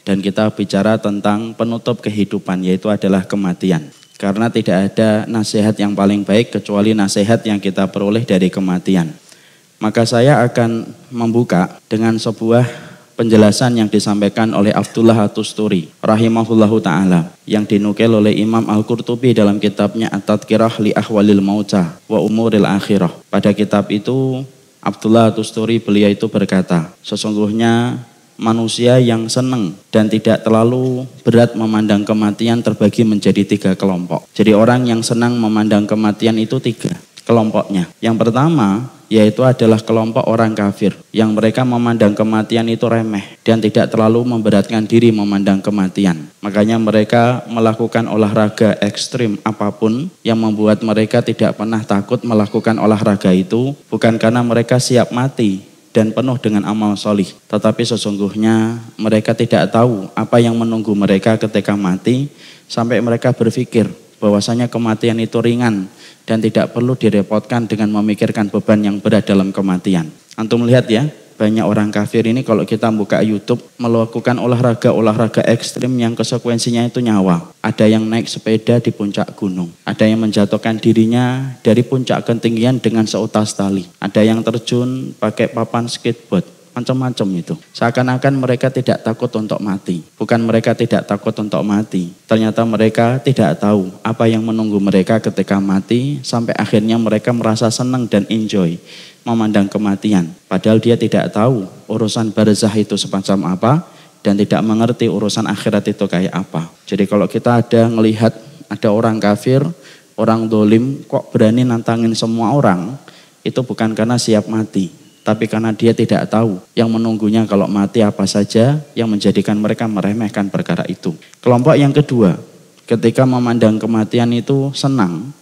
Dan kita bicara tentang penutup kehidupan, yaitu adalah kematian. Karena tidak ada nasihat yang paling baik kecuali nasihat yang kita peroleh dari kematian. Maka saya akan membuka dengan sebuah penjelasan yang disampaikan oleh Abdullah At-Tusturi rahimahullahu ta'ala, yang dinukil oleh Imam Al-Qurtubi dalam kitabnya At-Tadhkirah li Ahwalil Mauta wa Umuril Akhirah. Pada kitab itu Abdullah At-Tusturi beliau itu berkata, sesungguhnya manusia yang senang dan tidak terlalu berat memandang kematian terbagi menjadi 3 kelompok. Jadi orang yang senang memandang kematian itu 3 kelompoknya. Yang pertama yaitu adalah kelompok orang kafir yang mereka memandang kematian itu remeh dan tidak terlalu memberatkan diri memandang kematian. Makanya mereka melakukan olahraga ekstrim apapun yang membuat mereka tidak pernah takut melakukan olahraga itu, bukan karena mereka siap mati dan penuh dengan amal solih, tetapi sesungguhnya mereka tidak tahu apa yang menunggu mereka ketika mati, sampai mereka berpikir bahwasanya kematian itu ringan dan tidak perlu direpotkan dengan memikirkan beban yang berat dalam kematian. Antum lihat ya, banyak orang kafir ini kalau kita buka YouTube melakukan olahraga ekstrim yang konsekuensinya itu nyawa. Ada yang naik sepeda di puncak gunung, ada yang menjatuhkan dirinya dari puncak ketinggian dengan seutas tali, ada yang terjun pakai papan skateboard, macam-macam itu. Seakan-akan mereka tidak takut untuk mati. Bukan mereka tidak takut untuk mati, ternyata mereka tidak tahu apa yang menunggu mereka ketika mati, sampai akhirnya mereka merasa senang dan enjoy memandang kematian. Padahal dia tidak tahu urusan barzah itu semacam apa dan tidak mengerti urusan akhirat itu kayak apa. Jadi kalau kita ngelihat ada orang kafir, orang dolim kok berani nantangin semua orang, itu bukan karena siap mati, tapi karena dia tidak tahu yang menunggunya kalau mati apa saja yang menjadikan mereka meremehkan perkara itu. Kelompok yang kedua, ketika memandang kematian itu senang,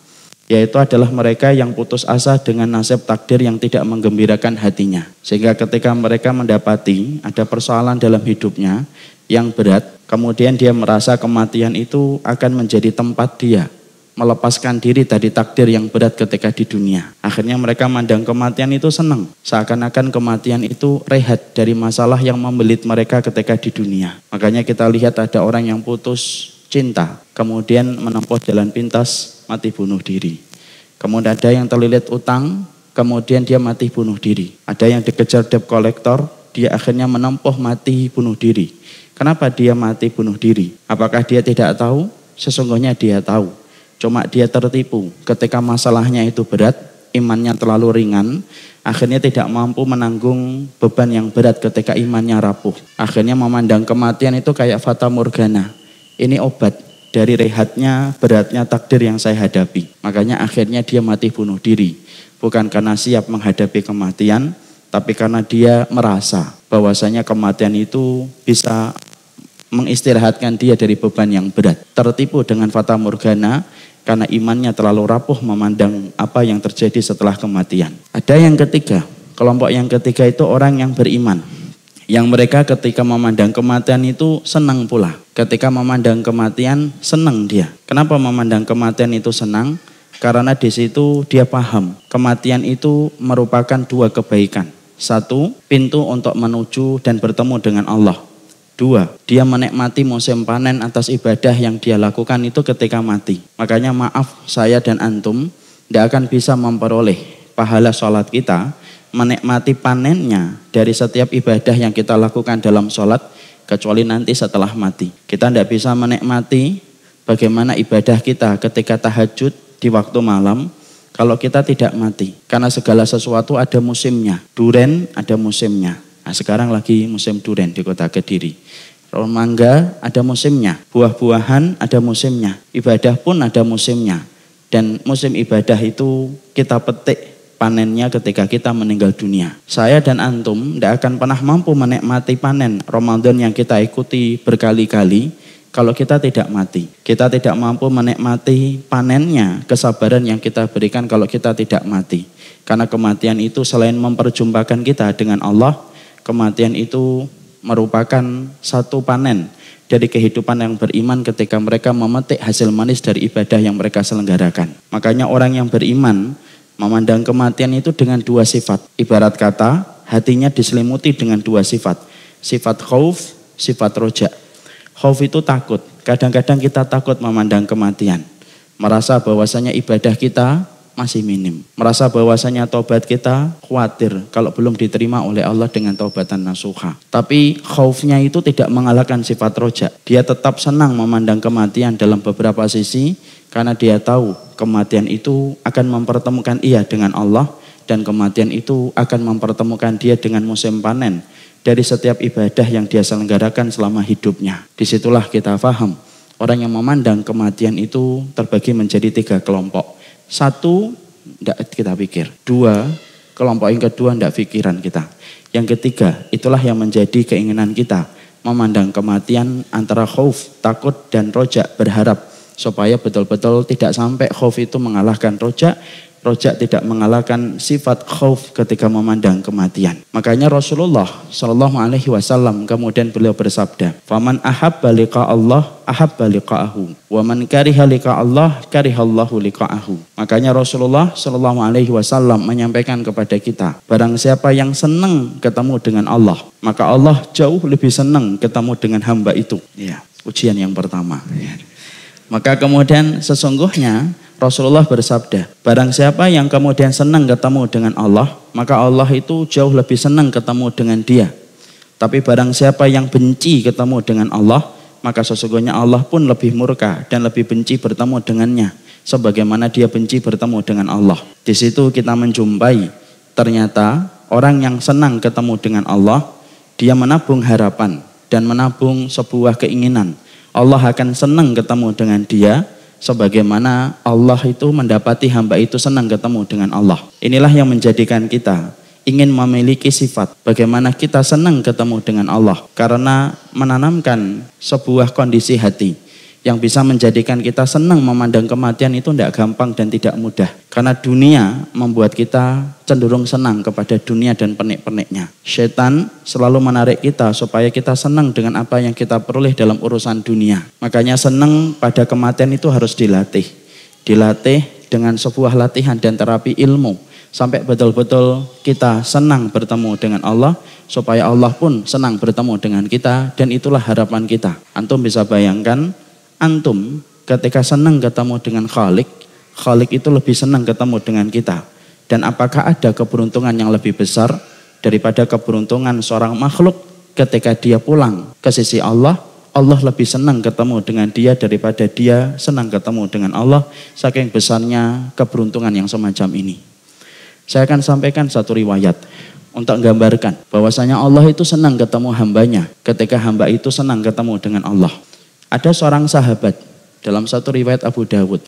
yaitu adalah mereka yang putus asa dengan nasib takdir yang tidak menggembirakan hatinya. Sehingga ketika mereka mendapati ada persoalan dalam hidupnya yang berat, kemudian dia merasa kematian itu akan menjadi tempat dia melepaskan diri dari takdir yang berat ketika di dunia. Akhirnya mereka mandang kematian itu senang, seakan-akan kematian itu rehat dari masalah yang membelit mereka ketika di dunia. Makanya kita lihat ada orang yang putus cinta, kemudian menempuh jalan pintas, mati bunuh diri. Kemudian ada yang terlilit utang, kemudian dia mati bunuh diri. Ada yang dikejar debt collector, dia akhirnya menempuh mati bunuh diri. Kenapa dia mati bunuh diri? Apakah dia tidak tahu? Sesungguhnya dia tahu. Cuma dia tertipu ketika masalahnya itu berat, imannya terlalu ringan, akhirnya tidak mampu menanggung beban yang berat ketika imannya rapuh. Akhirnya memandang kematian itu kayak fata morgana. Ini obat dari rehatnya, beratnya takdir yang saya hadapi. Makanya akhirnya dia mati bunuh diri. Bukan karena siap menghadapi kematian, tapi karena dia merasa bahwasanya kematian itu bisa mengistirahatkan dia dari beban yang berat. Tertipu dengan fata morgana karena imannya terlalu rapuh memandang apa yang terjadi setelah kematian. Ada yang ketiga, kelompok yang ketiga itu orang yang beriman, yang mereka ketika memandang kematian itu senang pula. Ketika memandang kematian senang dia. Kenapa memandang kematian itu senang? Karena di situ dia paham kematian itu merupakan 2 kebaikan. 1, pintu untuk menuju dan bertemu dengan Allah. 2, dia menikmati musim panen atas ibadah yang dia lakukan itu ketika mati. Makanya maaf, saya dan antum tidak akan bisa memperoleh pahala sholat kita, menikmati panennya dari setiap ibadah yang kita lakukan dalam sholat, kecuali nanti setelah mati. Kita tidak bisa menikmati bagaimana ibadah kita ketika tahajud di waktu malam kalau kita tidak mati. Karena segala sesuatu ada musimnya. Duren ada musimnya. Nah, sekarang lagi musim duren di kota Kediri. Mangga ada musimnya. Buah-buahan ada musimnya. Ibadah pun ada musimnya. Dan musim ibadah itu kita petik panennya ketika kita meninggal dunia. Saya dan antum tidak akan pernah mampu menikmati panen Ramadan yang kita ikuti berkali-kali kalau kita tidak mati. Kita tidak mampu menikmati panennya, kesabaran yang kita berikan kalau kita tidak mati. Karena kematian itu selain memperjumpakan kita dengan Allah, kematian itu merupakan satu panen dari kehidupan yang beriman ketika mereka memetik hasil manis dari ibadah yang mereka selenggarakan. Makanya orang yang beriman memandang kematian itu dengan 2 sifat. Ibarat kata hatinya diselimuti dengan 2 sifat. Sifat khauf, sifat roja. Khauf itu takut. Kadang-kadang kita takut memandang kematian. Merasa bahwasanya ibadah kita masih minim. Merasa bahwasanya taubat kita khawatir kalau belum diterima oleh Allah dengan taubatan nasuha. Tapi khaufnya itu tidak mengalahkan sifat roja. Dia tetap senang memandang kematian dalam beberapa sisi karena dia tahu kematian itu akan mempertemukan ia dengan Allah dan kematian itu akan mempertemukan dia dengan musim panen dari setiap ibadah yang dia selenggarakan selama hidupnya. Disitulah kita paham orang yang memandang kematian itu terbagi menjadi 3 kelompok. 1, tidak kita pikir. 2, kelompok yang kedua tidak pikiran kita. Yang ketiga, itulah yang menjadi keinginan kita. Memandang kematian antara khauf, takut dan roja, berharap supaya betul-betul tidak sampai khauf itu mengalahkan roja. Roja tidak mengalahkan sifat khauf ketika memandang kematian. Makanya Rasulullah Shallallahu Alaihi Wasallam kemudian beliau bersabda, "Faman ahabba liqa Allah, ahabba liqa'ahu, wa man kariha liqa Allah, karihallahu liqa'ahu." Makanya Rasulullah Shallallahu Alaihi Wasallam menyampaikan kepada kita, barang siapa yang senang ketemu dengan Allah, maka Allah jauh lebih senang ketemu dengan hamba itu. Ya, ujian yang pertama. Maka kemudian sesungguhnya Rasulullah bersabda, barang siapa yang kemudian senang ketemu dengan Allah, maka Allah itu jauh lebih senang ketemu dengan dia. Tapi barang siapa yang benci ketemu dengan Allah, maka sesungguhnya Allah pun lebih murka dan lebih benci bertemu dengannya, sebagaimana dia benci bertemu dengan Allah. Di situ kita menjumpai ternyata orang yang senang ketemu dengan Allah, dia menabung harapan dan menabung sebuah keinginan. Allah akan senang ketemu dengan dia, sebagaimana Allah itu mendapati hamba itu senang ketemu dengan Allah. Inilah yang menjadikan kita ingin memiliki sifat bagaimana kita senang ketemu dengan Allah, karena menanamkan sebuah kondisi hati yang bisa menjadikan kita senang memandang kematian itu tidak gampang dan tidak mudah. Karena dunia membuat kita cenderung senang kepada dunia dan pernik-perniknya. Setan selalu menarik kita supaya kita senang dengan apa yang kita peroleh dalam urusan dunia. Makanya senang pada kematian itu harus dilatih. Dilatih dengan sebuah latihan dan terapi ilmu. Sampai betul-betul kita senang bertemu dengan Allah, supaya Allah pun senang bertemu dengan kita, dan itulah harapan kita. Antum bisa bayangkan, antum ketika senang ketemu dengan Khalik, Khalik itu lebih senang ketemu dengan kita. Dan apakah ada keberuntungan yang lebih besar daripada keberuntungan seorang makhluk ketika dia pulang ke sisi Allah, Allah lebih senang ketemu dengan dia daripada dia senang ketemu dengan Allah. Saking besarnya keberuntungan yang semacam ini. Saya akan sampaikan satu riwayat untuk menggambarkan bahwasanya Allah itu senang ketemu hambanya ketika hamba itu senang ketemu dengan Allah. Ada seorang sahabat dalam satu riwayat Abu Dawud.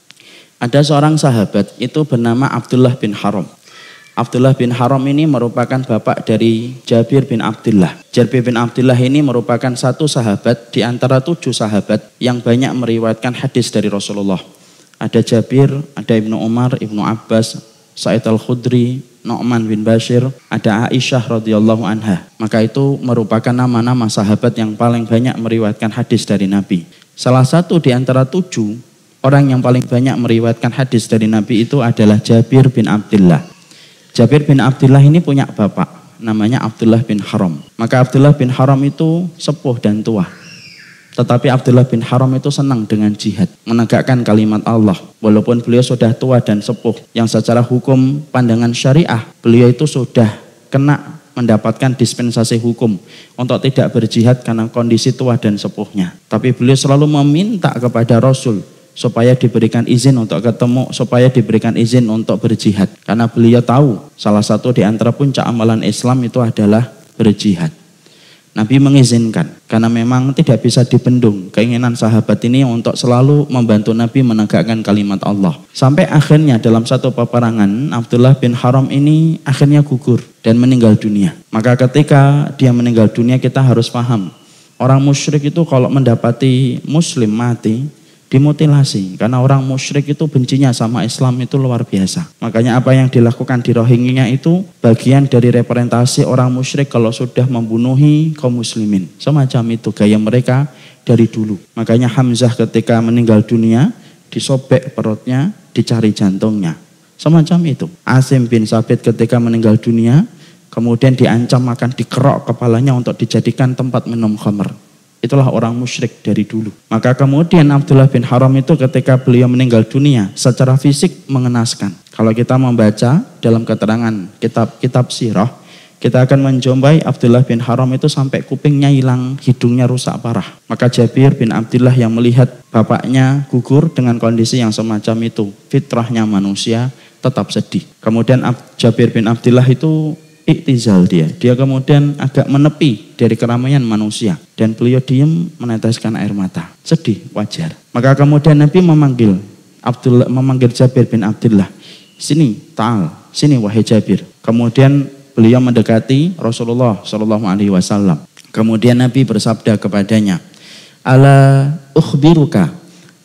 Ada seorang sahabat itu bernama Abdullah bin Haram. Abdullah bin Haram ini merupakan bapak dari Jabir bin Abdullah. Jabir bin Abdullah ini merupakan satu sahabat di antara 7 sahabat yang banyak meriwayatkan hadis dari Rasulullah. Ada Jabir, ada Ibnu Umar, Ibnu Abbas, Sa'id al-Khudri, Nu'man bin Bashir, ada Aisyah radhiyallahu anha. Maka itu merupakan nama-nama sahabat yang paling banyak meriwayatkan hadis dari Nabi. Salah satu di antara 7 orang yang paling banyak meriwayatkan hadis dari Nabi itu adalah Jabir bin Abdullah. Jabir bin Abdullah ini punya bapak, namanya Abdullah bin Haram. Maka Abdullah bin Haram itu sepuh dan tua. Tetapi Abdullah bin Haram itu senang dengan jihad, menegakkan kalimat Allah. Walaupun beliau sudah tua dan sepuh, yang secara hukum pandangan syariah, beliau itu sudah kena mendapatkan dispensasi hukum untuk tidak berjihad karena kondisi tua dan sepuhnya. Tapi beliau selalu meminta kepada Rasul supaya diberikan izin untuk ketemu, supaya diberikan izin untuk berjihad. Karena beliau tahu salah satu di antara puncak amalan Islam itu adalah berjihad. Nabi mengizinkan karena memang tidak bisa dibendung keinginan sahabat ini untuk selalu membantu Nabi menegakkan kalimat Allah. Sampai akhirnya dalam satu peperangan Abdullah bin Haram ini akhirnya gugur dan meninggal dunia. Maka ketika dia meninggal dunia kita harus paham, orang musyrik itu kalau mendapati muslim mati dimutilasi, karena orang musyrik itu bencinya sama Islam itu luar biasa. Makanya apa yang dilakukan di Rohingya itu bagian dari representasi orang musyrik kalau sudah membunuhi kaum muslimin. Semacam itu gaya mereka dari dulu. Makanya Hamzah ketika meninggal dunia disobek perutnya, dicari jantungnya. Semacam itu. Asim bin Sabit ketika meninggal dunia kemudian diancam akan dikerok kepalanya untuk dijadikan tempat minum khamr. Itulah orang musyrik dari dulu. Maka kemudian Abdullah bin Haram itu ketika beliau meninggal dunia secara fisik mengenaskan. Kalau kita membaca dalam keterangan kitab sirah, kita akan menjumpai Abdullah bin Haram itu sampai kupingnya hilang, hidungnya rusak parah. Maka Jabir bin Abdullah yang melihat bapaknya gugur dengan kondisi yang semacam itu, fitrahnya manusia tetap sedih. Kemudian Jabir bin Abdullah itu iktizal dia kemudian agak menepi dari keramaian manusia dan beliau diam meneteskan air mata, sedih, wajar. Maka kemudian Nabi memanggil Jabir bin Abdullah, sini wahai Jabir. Kemudian beliau mendekati Rasulullah SAW. Kemudian Nabi bersabda kepadanya, ala ukhbiruka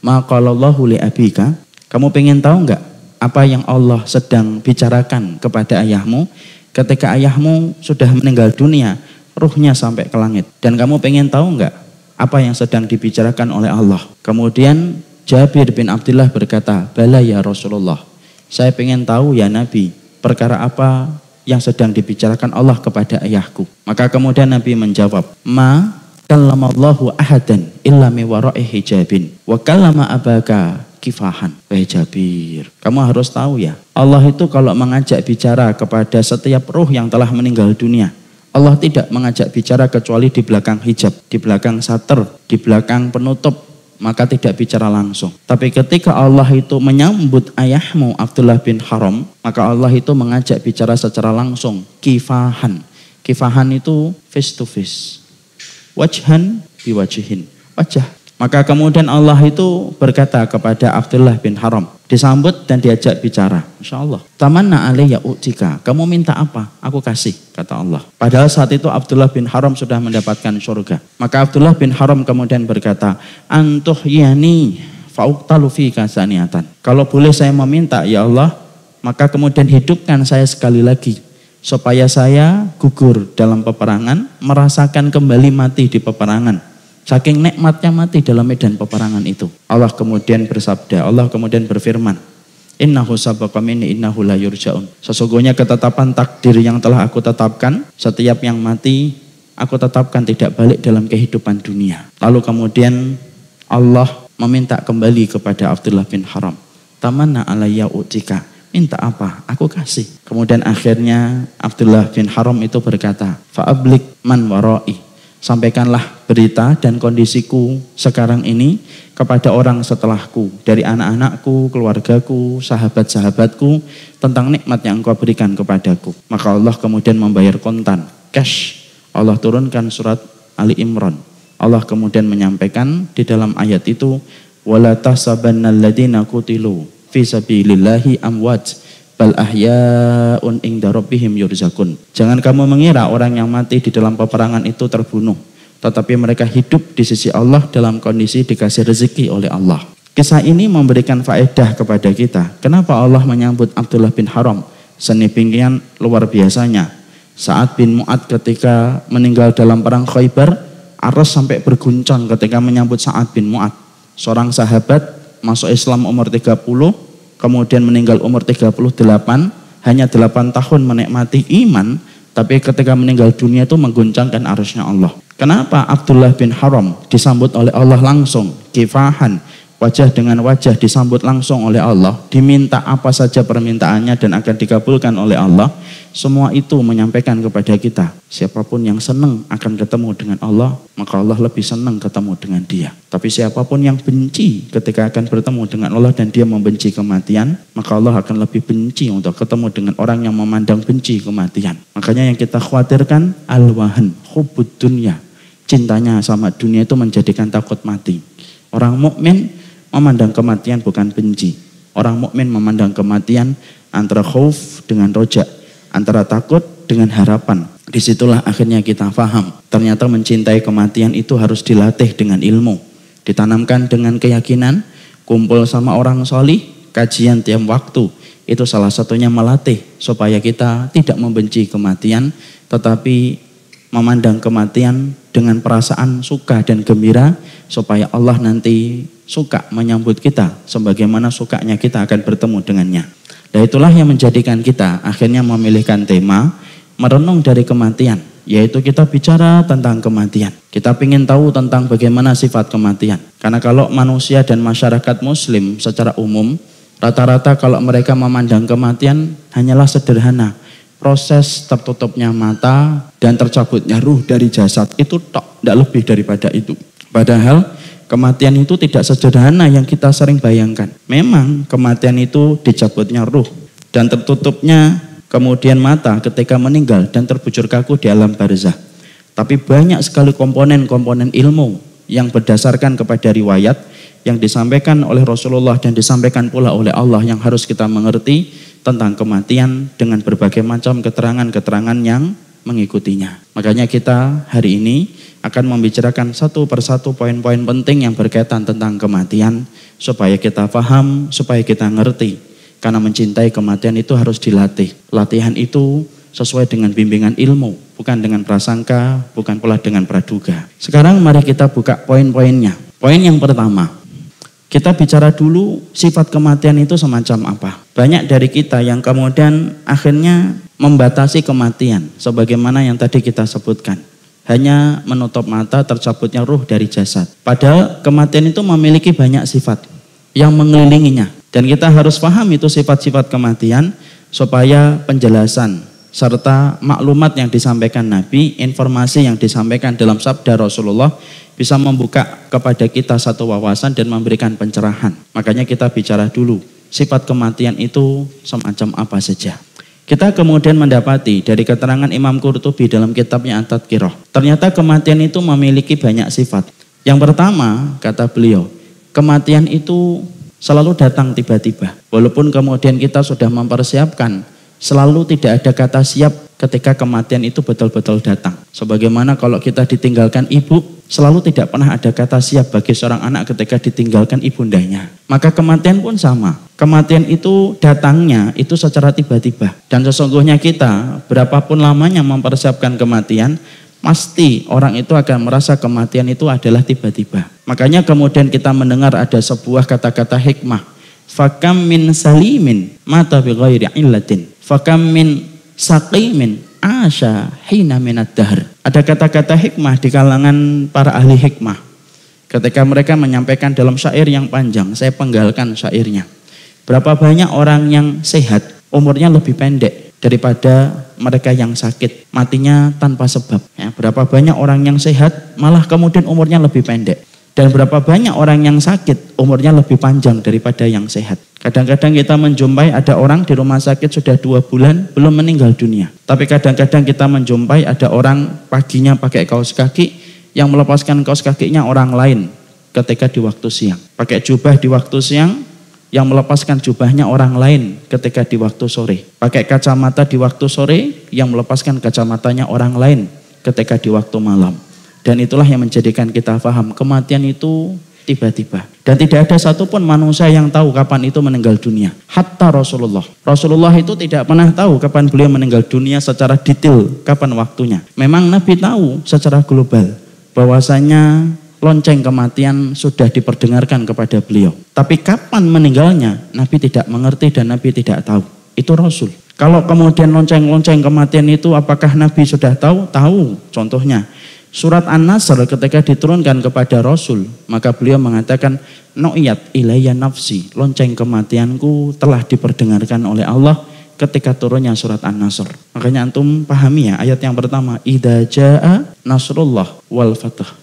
ma qalallahu li abika. Kamu pengen tahu enggak apa yang Allah sedang bicarakan kepada ayahmu ketika ayahmu sudah meninggal dunia, ruhnya sampai ke langit. Dan kamu pengen tahu enggak apa yang sedang dibicarakan oleh Allah? Kemudian Jabir bin Abdullah berkata, bala ya Rasulullah, saya pengen tahu ya Nabi, perkara apa yang sedang dibicarakan Allah kepada ayahku. Maka kemudian Nabi menjawab, ma kallamallahu ahadan illa mi wara'i hijabin wa kallama abaka kifahan. Wahai Jabir, kamu harus tahu ya, Allah itu kalau mengajak bicara kepada setiap ruh yang telah meninggal dunia, Allah tidak mengajak bicara kecuali di belakang hijab, di belakang sater, di belakang penutup, maka tidak bicara langsung. Tapi ketika Allah itu menyambut ayahmu Abdullah bin Haram, maka Allah itu mengajak bicara secara langsung, kifahan. Kifahan itu face to face, wajhan biwajihin, wajah. Maka kemudian Allah itu berkata kepada Abdullah bin Haram, disambut dan diajak bicara. Insya Allah, tamanna alayya u'tika, kamu minta apa? Aku kasih, kata Allah. Padahal saat itu Abdullah bin Haram sudah mendapatkan surga. Maka Abdullah bin Haram kemudian berkata, antuhyani fa'uqtalu fika saniatan. Kalau boleh saya meminta ya Allah, maka kemudian hidupkan saya sekali lagi, supaya saya gugur dalam peperangan, merasakan kembali mati di peperangan. Saking nikmatnya mati dalam medan peperangan itu. Allah kemudian bersabda, Allah kemudian berfirman, innahu sabaqa minni innahu la yurja'un. Sesungguhnya ketetapan takdir yang telah aku tetapkan, setiap yang mati aku tetapkan tidak balik dalam kehidupan dunia. Lalu kemudian Allah meminta kembali kepada Abdullah bin Haram, tamanna alayya u'tika, minta apa? Aku kasih. Kemudian akhirnya Abdullah bin Haram itu berkata, fa'ablik man wara'i, sampaikanlah berita dan kondisiku sekarang ini kepada orang setelahku, dari anak-anakku, keluargaku, sahabat-sahabatku, tentang nikmat yang engkau berikan kepadaku. Maka Allah kemudian membayar kontan, cash. Allah turunkan surat Ali Imran. Allah kemudian menyampaikan di dalam ayat itu, wala tahsabannal ladzina qutilu fi sabilillahi amwat bal ahya'un inda rabbihim yurzakun. Jangan kamu mengira orang yang mati di dalam peperangan itu terbunuh, tetapi mereka hidup di sisi Allah dalam kondisi dikasih rezeki oleh Allah. Kisah ini memberikan faedah kepada kita. Kenapa Allah menyambut Abdullah bin Haram sedemikian luar biasanya? Sa'ad bin Mu'ad ketika meninggal dalam perang Khaybar, Aras sampai berguncang ketika menyambut Sa'ad bin Mu'ad. Seorang sahabat masuk Islam umur 30, kemudian meninggal umur 38, hanya 8 tahun menikmati iman, tapi ketika meninggal dunia itu mengguncangkan arasnya Allah. Kenapa Abdullah bin Haram disambut oleh Allah langsung, kifahan, wajah dengan wajah disambut langsung oleh Allah, diminta apa saja permintaannya dan akan dikabulkan oleh Allah. Semua itu menyampaikan kepada kita, siapapun yang senang akan ketemu dengan Allah, maka Allah lebih senang ketemu dengan dia. Tapi siapapun yang benci ketika akan bertemu dengan Allah dan dia membenci kematian, maka Allah akan lebih benci untuk ketemu dengan orang yang memandang benci kematian. Makanya yang kita khawatirkan, al-wahan, hubbud dunya, cintanya sama dunia itu menjadikan takut mati. Orang mukmin memandang kematian bukan benci. Orang mukmin memandang kematian antara khauf dengan roja, antara takut dengan harapan. Disitulah akhirnya kita paham, ternyata mencintai kematian itu harus dilatih dengan ilmu, ditanamkan dengan keyakinan, kumpul sama orang solih, kajian tiap waktu. Itu salah satunya melatih supaya kita tidak membenci kematian, tetapi memandang kematian dengan perasaan suka dan gembira, supaya Allah nanti suka menyambut kita sebagaimana sukanya kita akan bertemu dengannya. Dan itulah yang menjadikan kita akhirnya memilihkan tema merenung dari kematian. yaitu kita bicara tentang kematian. Kita ingin tahu tentang bagaimana sifat kematian. Karena kalau manusia dan masyarakat muslim secara umum, rata-rata kalau mereka memandang kematian hanyalah sederhana. Proses tertutupnya mata dan tercabutnya ruh dari jasad, itu tok, tidak lebih daripada itu. Padahal kematian itu tidak sederhana yang kita sering bayangkan. Memang kematian itu dicabutnya ruh dan tertutupnya kemudian mata ketika meninggal dan terbujur kaku di alam barzah. Tapi banyak sekali komponen-komponen ilmu yang berdasarkan kepada riwayat yang disampaikan oleh Rasulullah dan disampaikan pula oleh Allah yang harus kita mengerti tentang kematian dengan berbagai macam keterangan-keterangan yang mengikutinya. Makanya kita hari ini akan membicarakan satu persatu poin-poin penting yang berkaitan tentang kematian supaya kita paham, supaya kita ngerti. Karena mencintai kematian itu harus dilatih. Latihan itu sesuai dengan bimbingan ilmu, bukan dengan prasangka, bukan pula dengan praduga. Sekarang mari kita buka poin-poinnya. Poin yang pertama, kita bicara dulu sifat kematian itu semacam apa. Banyak dari kita yang kemudian akhirnya membatasi kematian sebagaimana yang tadi kita sebutkan. Hanya menutup mata, tercabutnya ruh dari jasad. Padahal kematian itu memiliki banyak sifat yang mengelilinginya. Dan kita harus paham itu sifat-sifat kematian supaya penjelasan serta maklumat yang disampaikan Nabi, informasi yang disampaikan dalam sabda Rasulullah bisa membuka kepada kita satu wawasan dan memberikan pencerahan. Makanya kita bicara dulu sifat kematian itu semacam apa saja. Kita kemudian mendapati dari keterangan Imam Qurtubi dalam kitabnya At-Tadhkirah. Ternyata kematian itu memiliki banyak sifat. Yang pertama, kata beliau, kematian itu selalu datang tiba-tiba. Walaupun kemudian kita sudah mempersiapkan, selalu tidak ada kata siap ketika kematian itu betul-betul datang. Sebagaimana kalau kita ditinggalkan ibu, selalu tidak pernah ada kata siap bagi seorang anak ketika ditinggalkan ibundanya. Maka kematian pun sama. Kematian itu datangnya itu secara tiba-tiba. Dan sesungguhnya kita berapapun lamanya mempersiapkan kematian, pasti orang itu akan merasa kematian itu adalah tiba-tiba. Makanya kemudian kita mendengar ada sebuah kata-kata hikmah. Fakam min salimin mata bi ghairi illatin. Fakam min saqimin asya hina minad dahr. Ada kata-kata hikmah di kalangan para ahli hikmah. Ketika mereka menyampaikan dalam syair yang panjang, saya penggalkan syairnya. Berapa banyak orang yang sehat, umurnya lebih pendek daripada mereka yang sakit, matinya tanpa sebab. Ya, berapa banyak orang yang sehat, malah kemudian umurnya lebih pendek. Dan berapa banyak orang yang sakit, umurnya lebih panjang daripada yang sehat. Kadang-kadang kita menjumpai ada orang di rumah sakit sudah 2 bulan belum meninggal dunia. Tapi kadang-kadang kita menjumpai ada orang paginya pakai kaos kaki, yang melepaskan kaos kakinya orang lain ketika di waktu siang. Pakai jubah di waktu siang, yang melepaskan jubahnya orang lain ketika di waktu sore. Pakai kacamata di waktu sore, yang melepaskan kacamatanya orang lain ketika di waktu malam. Dan itulah yang menjadikan kita paham kematian itu tiba-tiba. Dan tidak ada satupun manusia yang tahu kapan itu meninggal dunia. Hatta Rasulullah. Rasulullah itu tidak pernah tahu kapan beliau meninggal dunia secara detail, kapan waktunya. Memang Nabi tahu secara global bahwasanya lonceng kematian sudah diperdengarkan kepada beliau. Tapi kapan meninggalnya Nabi tidak mengerti dan Nabi tidak tahu. Itu Rasul. Kalau kemudian lonceng-lonceng kematian itu apakah Nabi sudah tahu? Tahu. Contohnya surat An-Nasr ketika diturunkan kepada Rasul, maka beliau mengatakan, "Nu'iyat ilayya nafsi." Lonceng kematianku telah diperdengarkan oleh Allah ketika turunnya surat An-Nasr. Makanya antum pahami ya ayat yang pertama, "Idza jaa nasrullah wal fath."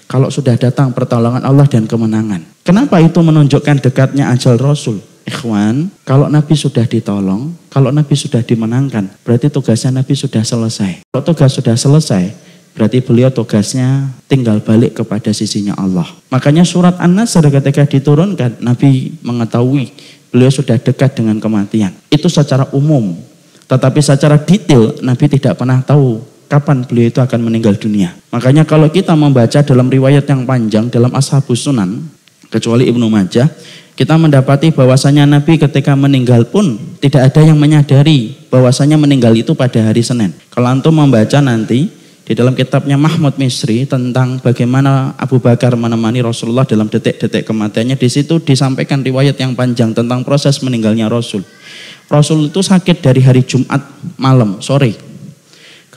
Kalau sudah datang pertolongan Allah dan kemenangan. Kenapa itu menunjukkan dekatnya ajal Rasul? Ikhwan, kalau Nabi sudah ditolong, kalau Nabi sudah dimenangkan, berarti tugasnya Nabi sudah selesai. Kalau tugas sudah selesai, berarti beliau tugasnya tinggal balik kepada sisinya Allah. Makanya surat An-Nasr ketika diturunkan, Nabi mengetahui beliau sudah dekat dengan kematian. Itu secara umum. Tetapi secara detail, Nabi tidak pernah tahu kapan beliau itu akan meninggal dunia. Makanya kalau kita membaca dalam riwayat yang panjang, dalam Ashabus Sunan, kecuali Ibnu Majah, kita mendapati bahwasanya Nabi ketika meninggal pun tidak ada yang menyadari bahwasanya meninggal itu pada hari Senin. Kalau antum membaca nanti, di dalam kitabnya Mahmud Misri tentang bagaimana Abu Bakar menemani Rasulullah dalam detik-detik kematiannya, di situ disampaikan riwayat yang panjang tentang proses meninggalnya Rasul. Rasul itu sakit dari hari Jumat malam, sore.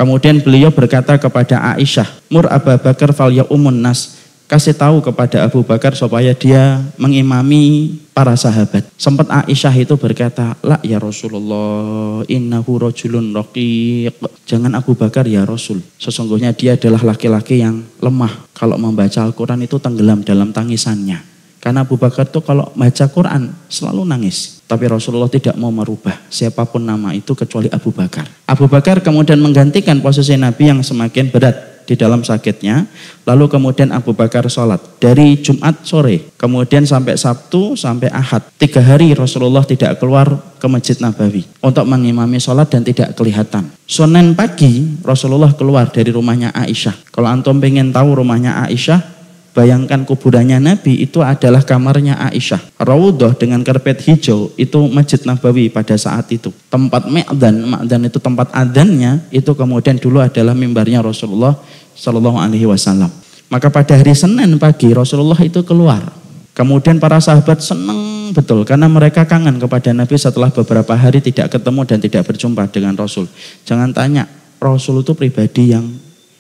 Kemudian beliau berkata kepada Aisyah, "Mur Abu Bakar fal yaumun nas." Kasih tahu kepada Abu Bakar supaya dia mengimami para sahabat. Sempat Aisyah itu berkata, "La ya Rasulullah, innahu rajulun raqiq." Jangan Abu Bakar ya Rasul. Sesungguhnya dia adalah laki-laki yang lemah. Kalau membaca Al-Quran itu tenggelam dalam tangisannya. Karena Abu Bakar itu kalau baca Quran selalu nangis. Tapi Rasulullah tidak mau merubah siapapun nama itu kecuali Abu Bakar. Abu Bakar kemudian menggantikan posisi Nabi yang semakin berat di dalam sakitnya. Lalu kemudian Abu Bakar sholat dari Jumat sore. Kemudian sampai Sabtu sampai Ahad. 3 hari Rasulullah tidak keluar ke Masjid Nabawi untuk mengimami sholat dan tidak kelihatan. Senin pagi Rasulullah keluar dari rumahnya Aisyah. Kalau antum pengen tahu rumahnya Aisyah, bayangkan kuburannya Nabi itu adalah kamarnya Aisyah. Raudhah dengan karpet hijau itu Masjid Nabawi pada saat itu. Tempat Ma'dan itu tempat adzannya, itu kemudian dulu adalah mimbarnya Rasulullah Shallallahu Alaihi Wasallam. Maka pada hari Senin pagi Rasulullah itu keluar. Kemudian para sahabat senang betul karena mereka kangen kepada Nabi setelah beberapa hari tidak ketemu dan tidak berjumpa dengan Rasul. Jangan tanya, Rasul itu pribadi yang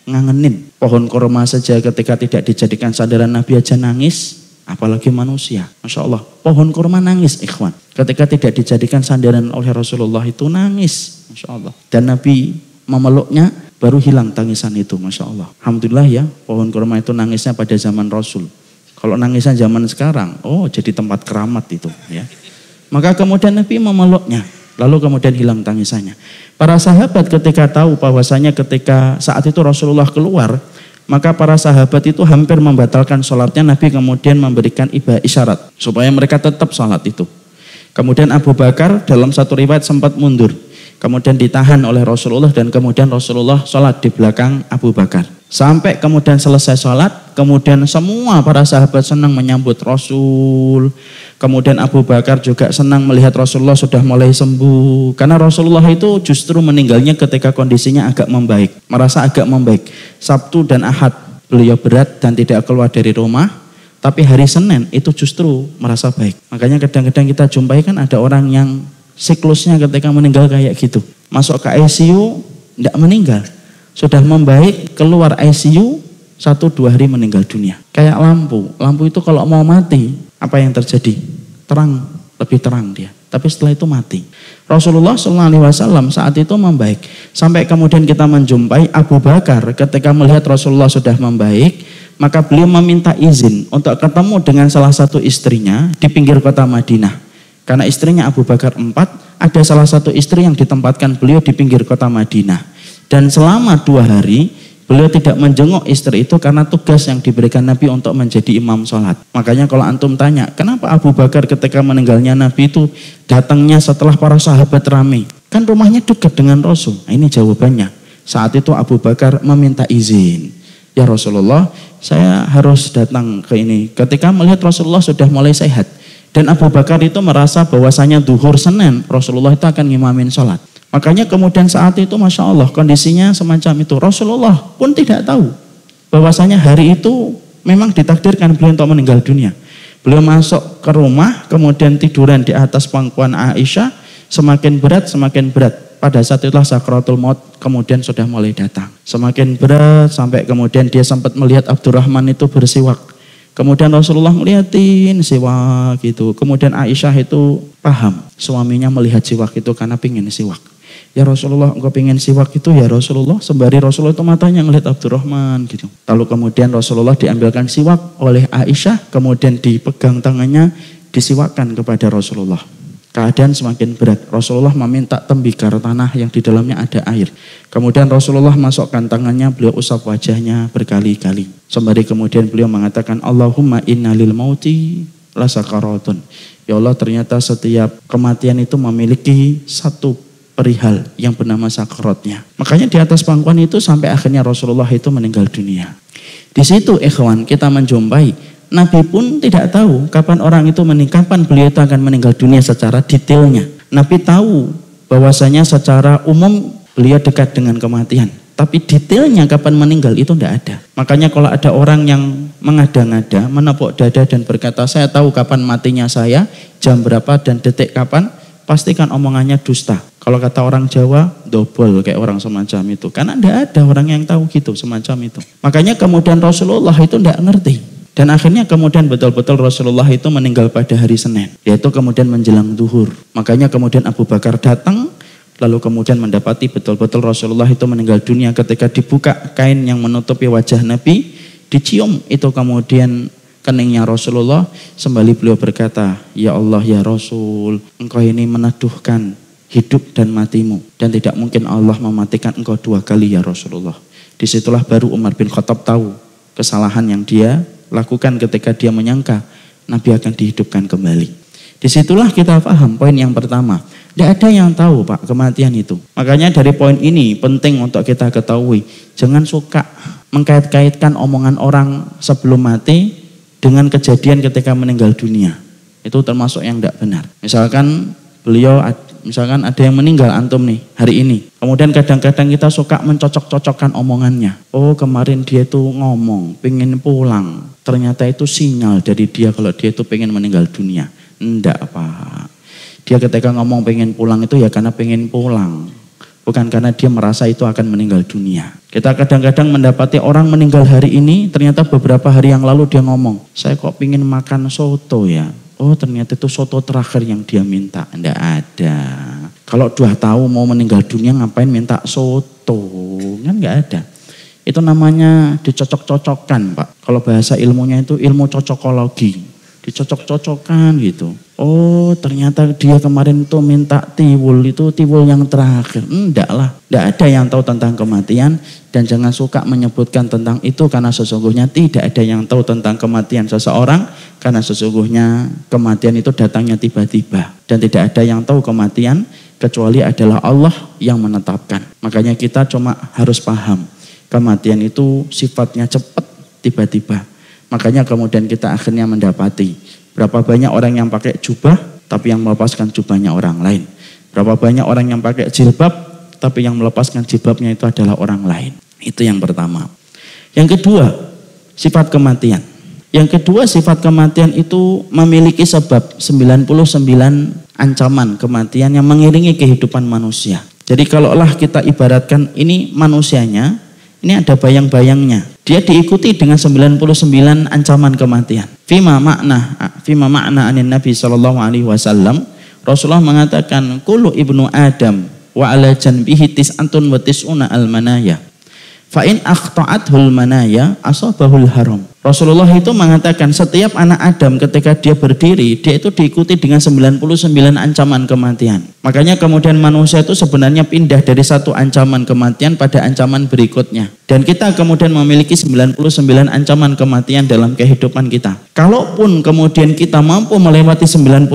ngangenin. Pohon kurma saja ketika tidak dijadikan sandaran Nabi aja nangis, apalagi manusia. Masya Allah, pohon kurma nangis ikhwan. Ketika tidak dijadikan sandaran oleh Rasulullah itu nangis, Masya Allah. Dan Nabi memeluknya, baru hilang tangisan itu, Masya Allah. Alhamdulillah ya, pohon kurma itu nangisnya pada zaman Rasul. Kalau nangisnya zaman sekarang, oh jadi tempat keramat itu ya. Maka kemudian Nabi memeluknya, lalu kemudian hilang tangisannya. Para sahabat ketika tahu bahwasanya ketika saat itu Rasulullah keluar, maka para sahabat itu hampir membatalkan sholatnya. Nabi kemudian memberikan isyarat supaya mereka tetap sholat itu. Kemudian Abu Bakar dalam satu riwayat sempat mundur. Kemudian ditahan oleh Rasulullah dan kemudian Rasulullah sholat di belakang Abu Bakar. Sampai kemudian selesai sholat, kemudian semua para sahabat senang menyambut Rasul. Kemudian Abu Bakar juga senang melihat Rasulullah sudah mulai sembuh. Karena Rasulullah itu justru meninggalnya ketika kondisinya agak membaik. Merasa agak membaik. Sabtu dan Ahad beliau berat dan tidak keluar dari rumah. Tapi hari Senin itu justru merasa baik. Makanya kadang-kadang kita jumpai kan ada orang yang siklusnya ketika meninggal kayak gitu. Masuk ke ICU, tidak meninggal. Sudah membaik, keluar ICU, 1-2 hari meninggal dunia. Kayak lampu. Lampu itu kalau mau mati, apa yang terjadi? Terang, lebih terang dia. Tapi setelah itu mati. Rasulullah SAW saat itu membaik. Sampai kemudian kita menjumpai Abu Bakar ketika melihat Rasulullah sudah membaik, maka beliau meminta izin untuk ketemu dengan salah satu istrinya di pinggir kota Madinah. Karena istrinya Abu Bakar 4, ada salah satu istri yang ditempatkan beliau di pinggir kota Madinah. Dan selama 2 hari, beliau tidak menjenguk istri itu karena tugas yang diberikan Nabi untuk menjadi imam sholat. Makanya kalau antum tanya, kenapa Abu Bakar ketika meninggalnya Nabi itu datangnya setelah para sahabat ramai? Kan rumahnya dekat dengan Rasul. Nah, ini jawabannya. Saat itu Abu Bakar meminta izin. Ya Rasulullah, saya harus datang ke ini. Ketika melihat Rasulullah sudah mulai sehat. Dan Abu Bakar itu merasa bahwasanya duhur Senin Rasulullah itu akan ngimamin sholat. Makanya kemudian saat itu Masya Allah kondisinya semacam itu. Rasulullah pun tidak tahu bahwasanya hari itu memang ditakdirkan beliau untuk meninggal dunia. Beliau masuk ke rumah kemudian tiduran di atas pangkuan Aisyah. Semakin berat. Pada saat itulah sakratul maut kemudian sudah mulai datang. Semakin berat sampai kemudian dia sempat melihat Abdurrahman itu bersiwak. Kemudian Rasulullah ngeliatin siwak gitu. Kemudian Aisyah itu paham suaminya melihat siwak itu karena pingin siwak. Ya Rasulullah, engkau pingin siwak itu ya Rasulullah. Sembari Rasulullah itu matanya ngelihat Abdurrahman gitu. Lalu kemudian Rasulullah diambilkan siwak oleh Aisyah. Kemudian dipegang tangannya, disiwakkan kepada Rasulullah. Keadaan semakin berat. Rasulullah meminta tembikar tanah yang di dalamnya ada air. Kemudian Rasulullah masukkan tangannya, beliau usap wajahnya berkali-kali. Sembari kemudian beliau mengatakan, Allahumma inna lil mauti la sakaratun. Ya Allah, ternyata setiap kematian itu memiliki satu perihal yang bernama sakaratnya. Makanya di atas pangkuan itu sampai akhirnya Rasulullah itu meninggal dunia. Di situ ikhwan kita menjumpai Nabi pun tidak tahu kapan orang itu kapan beliau itu akan meninggal dunia secara detailnya. Nabi tahu bahwasanya secara umum beliau dekat dengan kematian. Tapi detailnya kapan meninggal itu tidak ada. Makanya kalau ada orang yang mengada-ngada, menepuk dada dan berkata saya tahu kapan matinya saya, jam berapa dan detik kapan, pastikan omongannya dusta. Kalau kata orang Jawa, dobol kayak orang semacam itu. Karena tidak ada orang yang tahu gitu semacam itu. Makanya kemudian Rasulullah itu tidak ngerti. Dan akhirnya kemudian betul-betul Rasulullah itu meninggal pada hari Senin. Yaitu kemudian menjelang duhur. Makanya kemudian Abu Bakar datang, lalu kemudian mendapati betul-betul Rasulullah itu meninggal dunia ketika dibuka kain yang menutupi wajah Nabi, dicium itu kemudian keningnya Rasulullah, sembali beliau berkata, ya Allah ya Rasul, engkau ini meneduhkan hidup dan matimu, dan tidak mungkin Allah mematikan engkau 2 kali ya Rasulullah. Disitulah baru Umar bin Khattab tahu kesalahan yang dia lakukan ketika dia menyangka Nabi akan dihidupkan kembali. Disitulah kita paham poin yang pertama. Tidak ada yang tahu Pak kematian itu. Makanya dari poin ini penting untuk kita ketahui. Jangan suka mengkait-kaitkan omongan orang sebelum mati dengan kejadian ketika meninggal dunia. Itu termasuk yang tidak benar. Misalkan ada yang meninggal antum nih hari ini. Kemudian kadang-kadang kita suka mencocok-cocokkan omongannya. Oh kemarin dia tuh ngomong pengen pulang. Ternyata itu sinyal dari dia kalau dia tuh pengen meninggal dunia. Enggak Pak. Dia ketika ngomong pengen pulang itu ya karena pengen pulang. Bukan karena dia merasa itu akan meninggal dunia. Kita kadang-kadang mendapati orang meninggal hari ini, ternyata beberapa hari yang lalu dia ngomong, saya kok pengen makan soto ya. Oh ternyata itu soto terakhir yang dia minta. Enggak ada. Kalau udah tahu mau meninggal dunia ngapain minta soto? Kan enggak ada. Itu namanya dicocok-cocokkan Pak. Kalau bahasa ilmunya itu ilmu cocokologi. Dicocok-cocokkan gitu. Oh ternyata dia kemarin tuh minta tiwul, itu tiwul yang terakhir. Enggak lah. Enggak ada yang tahu tentang kematian. Dan jangan suka menyebutkan tentang itu karena sesungguhnya tidak ada yang tahu tentang kematian seseorang. Karena sesungguhnya kematian itu datangnya tiba-tiba. Dan tidak ada yang tahu kematian kecuali adalah Allah yang menetapkan. Makanya kita cuma harus paham. Kematian itu sifatnya cepat, tiba-tiba. Makanya kemudian kita akhirnya mendapati berapa banyak orang yang pakai jubah tapi yang melepaskan jubahnya orang lain. Berapa banyak orang yang pakai jilbab tapi yang melepaskan jilbabnya itu adalah orang lain. Itu yang pertama. Yang kedua, sifat kematian. Yang kedua, sifat kematian itu memiliki sebab 99 ancaman kematian yang mengiringi kehidupan manusia. Jadi kalaulah kita ibaratkan ini manusianya, ini ada bayang-bayangnya. Dia diikuti dengan 99 ancaman kematian. Fima makna anin Nabi SAW. Rasulullah mengatakan, kullu ibnu Adam wa ala janbihi tis'antun wa tis'una al-manaya. Fa'in akhta'athul manaya asabahul haram. Rasulullah itu mengatakan setiap anak Adam ketika dia berdiri, dia itu diikuti dengan 99 ancaman kematian. Makanya kemudian manusia itu sebenarnya pindah dari satu ancaman kematian pada ancaman berikutnya. Dan kita kemudian memiliki 99 ancaman kematian dalam kehidupan kita. Kalaupun kemudian kita mampu melewati 99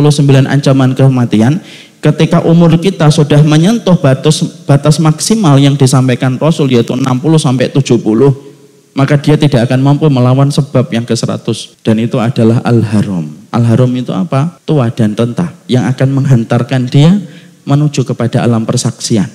ancaman kematian, ketika umur kita sudah menyentuh batas maksimal yang disampaikan Rasul yaitu 60-70, maka dia tidak akan mampu melawan sebab yang ke-100, dan itu adalah al-haram. Al-haram itu apa? Tua dan renta yang akan menghantarkan dia menuju kepada alam persaksian.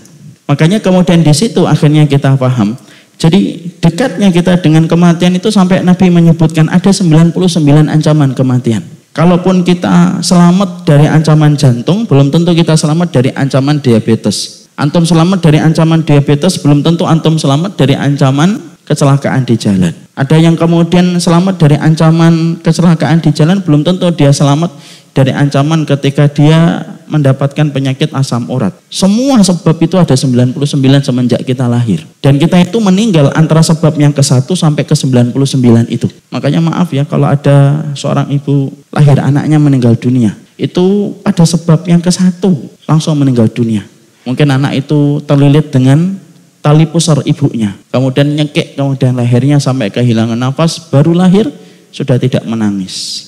Makanya kemudian di situ akhirnya kita paham. Jadi dekatnya kita dengan kematian itu sampai Nabi menyebutkan ada 99 ancaman kematian. Kalaupun kita selamat dari ancaman jantung, belum tentu kita selamat dari ancaman diabetes. Antum selamat dari ancaman diabetes, belum tentu antum selamat dari ancaman kecelakaan di jalan. Ada yang kemudian selamat dari ancaman kecelakaan di jalan, belum tentu dia selamat dari ancaman ketika dia mendapatkan penyakit asam urat. Semua sebab itu ada 99 semenjak kita lahir. Dan kita itu meninggal antara sebab yang ke-1 sampai ke 99 itu. Makanya maaf ya kalau ada seorang ibu lahir anaknya meninggal dunia. Itu pada sebab yang ke-1 langsung meninggal dunia. Mungkin anak itu terlilit dengan tali pusar ibunya, kemudian nyekik, kemudian lehernya sampai kehilangan nafas, baru lahir sudah tidak menangis.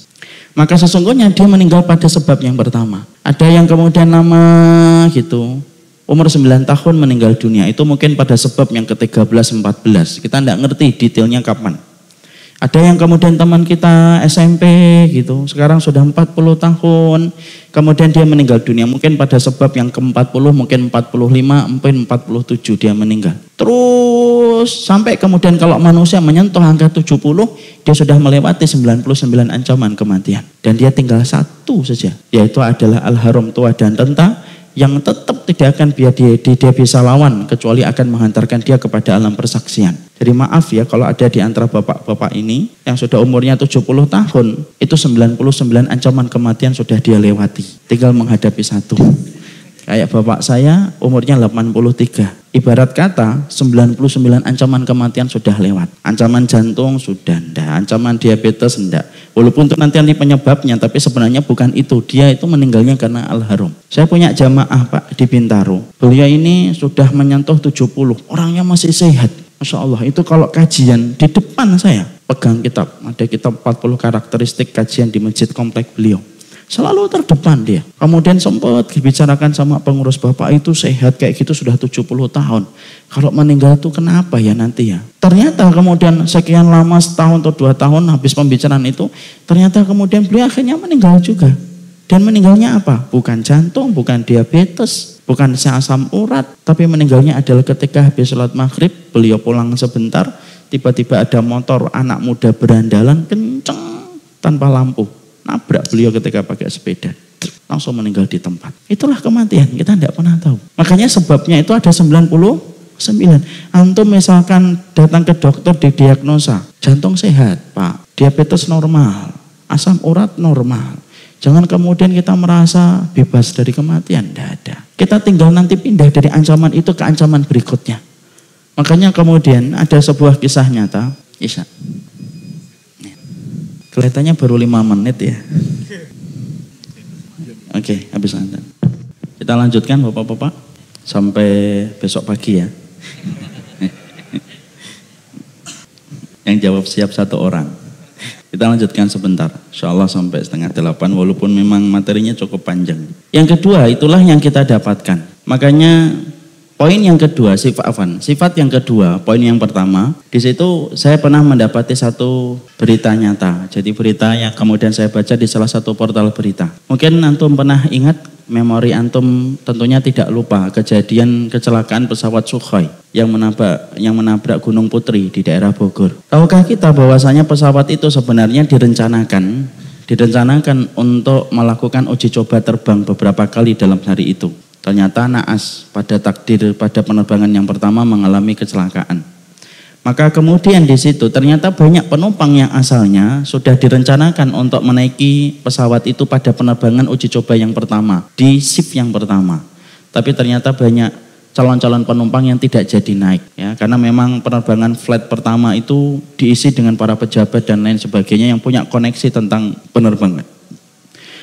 Maka sesungguhnya dia meninggal pada sebab yang pertama. Ada yang kemudian lama gitu, umur 9 tahun meninggal dunia, itu mungkin pada sebab yang ke-13-14. Kita tidak ngerti detailnya kapan. Ada yang kemudian teman kita SMP gitu, sekarang sudah 40 tahun, kemudian dia meninggal dunia. Mungkin pada sebab yang ke-40, mungkin 45, mungkin 47 dia meninggal. Terus sampai kemudian kalau manusia menyentuh angka 70, dia sudah melewati 99 ancaman kematian. Dan dia tinggal 1 saja, yaitu adalah al-haram, tua dan renta, yang tetap tidak akan dia bisa lawan kecuali akan menghantarkan dia kepada alam persaksian. Jadi maaf ya kalau ada di antara bapak-bapak ini yang sudah umurnya 70 tahun, itu 99 ancaman kematian sudah dia lewati. Tinggal menghadapi satu. Kayak bapak saya umurnya 83. Ibarat kata 99 ancaman kematian sudah lewat. Ancaman jantung sudah enggak, ancaman diabetes enggak. Walaupun itu nanti penyebabnya, tapi sebenarnya bukan itu. Dia itu meninggalnya karena al-haram. Saya punya jamaah Pak di Bintaro. Beliau ini sudah menyentuh 70. Orangnya masih sehat. Masya Allah, itu kalau kajian di depan saya. Pegang kitab. Ada kitab 40 karakteristik kajian di masjid komplek beliau. Selalu terdepan dia. Kemudian sempat dibicarakan sama pengurus, bapak itu sehat kayak gitu sudah 70 tahun. Kalau meninggal itu kenapa ya nanti ya? Ternyata kemudian sekian lama, setahun atau 2 tahun habis pembicaraan itu, ternyata kemudian beliau akhirnya meninggal juga. Dan meninggalnya apa? Bukan jantung, bukan diabetes, bukan asam urat, tapi meninggalnya adalah ketika habis sholat maghrib, beliau pulang sebentar, tiba-tiba ada motor anak muda berandalan kenceng tanpa lampu. Nabrak beliau ketika pakai sepeda, langsung meninggal di tempat. Itulah kematian, kita tidak pernah tahu. Makanya sebabnya itu ada 99. Antum misalkan datang ke dokter didiagnosa, jantung sehat Pak, diabetes normal, asam urat normal. Jangan kemudian kita merasa bebas dari kematian, tidak ada. Kita tinggal nanti pindah dari ancaman itu ke ancaman berikutnya. Makanya kemudian ada sebuah kisah nyata, Isya. Kelihatannya baru 5 menit ya. Oke, habis Anda. Kita lanjutkan Bapak-bapak sampai besok pagi ya. Yang jawab siap 1 orang. Kita lanjutkan sebentar. Insya Allah sampai 7:30 walaupun memang materinya cukup panjang. Yang kedua itulah yang kita dapatkan. Makanya poin yang kedua, sifat yang kedua, poin yang pertama, di situ saya pernah mendapati satu berita nyata. Jadi berita yang kemudian saya baca di salah satu portal berita. Mungkin antum pernah ingat, memori antum tentunya tidak lupa kejadian kecelakaan pesawat Sukhoi yang menabrak Gunung Putri di daerah Bogor. Tahukah kita bahwasanya pesawat itu sebenarnya direncanakan untuk melakukan uji coba terbang beberapa kali dalam hari itu. Ternyata naas pada penerbangan yang pertama mengalami kecelakaan. Maka kemudian di situ ternyata banyak penumpang yang asalnya sudah direncanakan untuk menaiki pesawat itu pada penerbangan uji coba yang pertama, di shift yang pertama. Tapi ternyata banyak calon-calon penumpang yang tidak jadi naik ya, karena memang penerbangan flight pertama itu diisi dengan para pejabat dan lain sebagainya yang punya koneksi tentang penerbangan.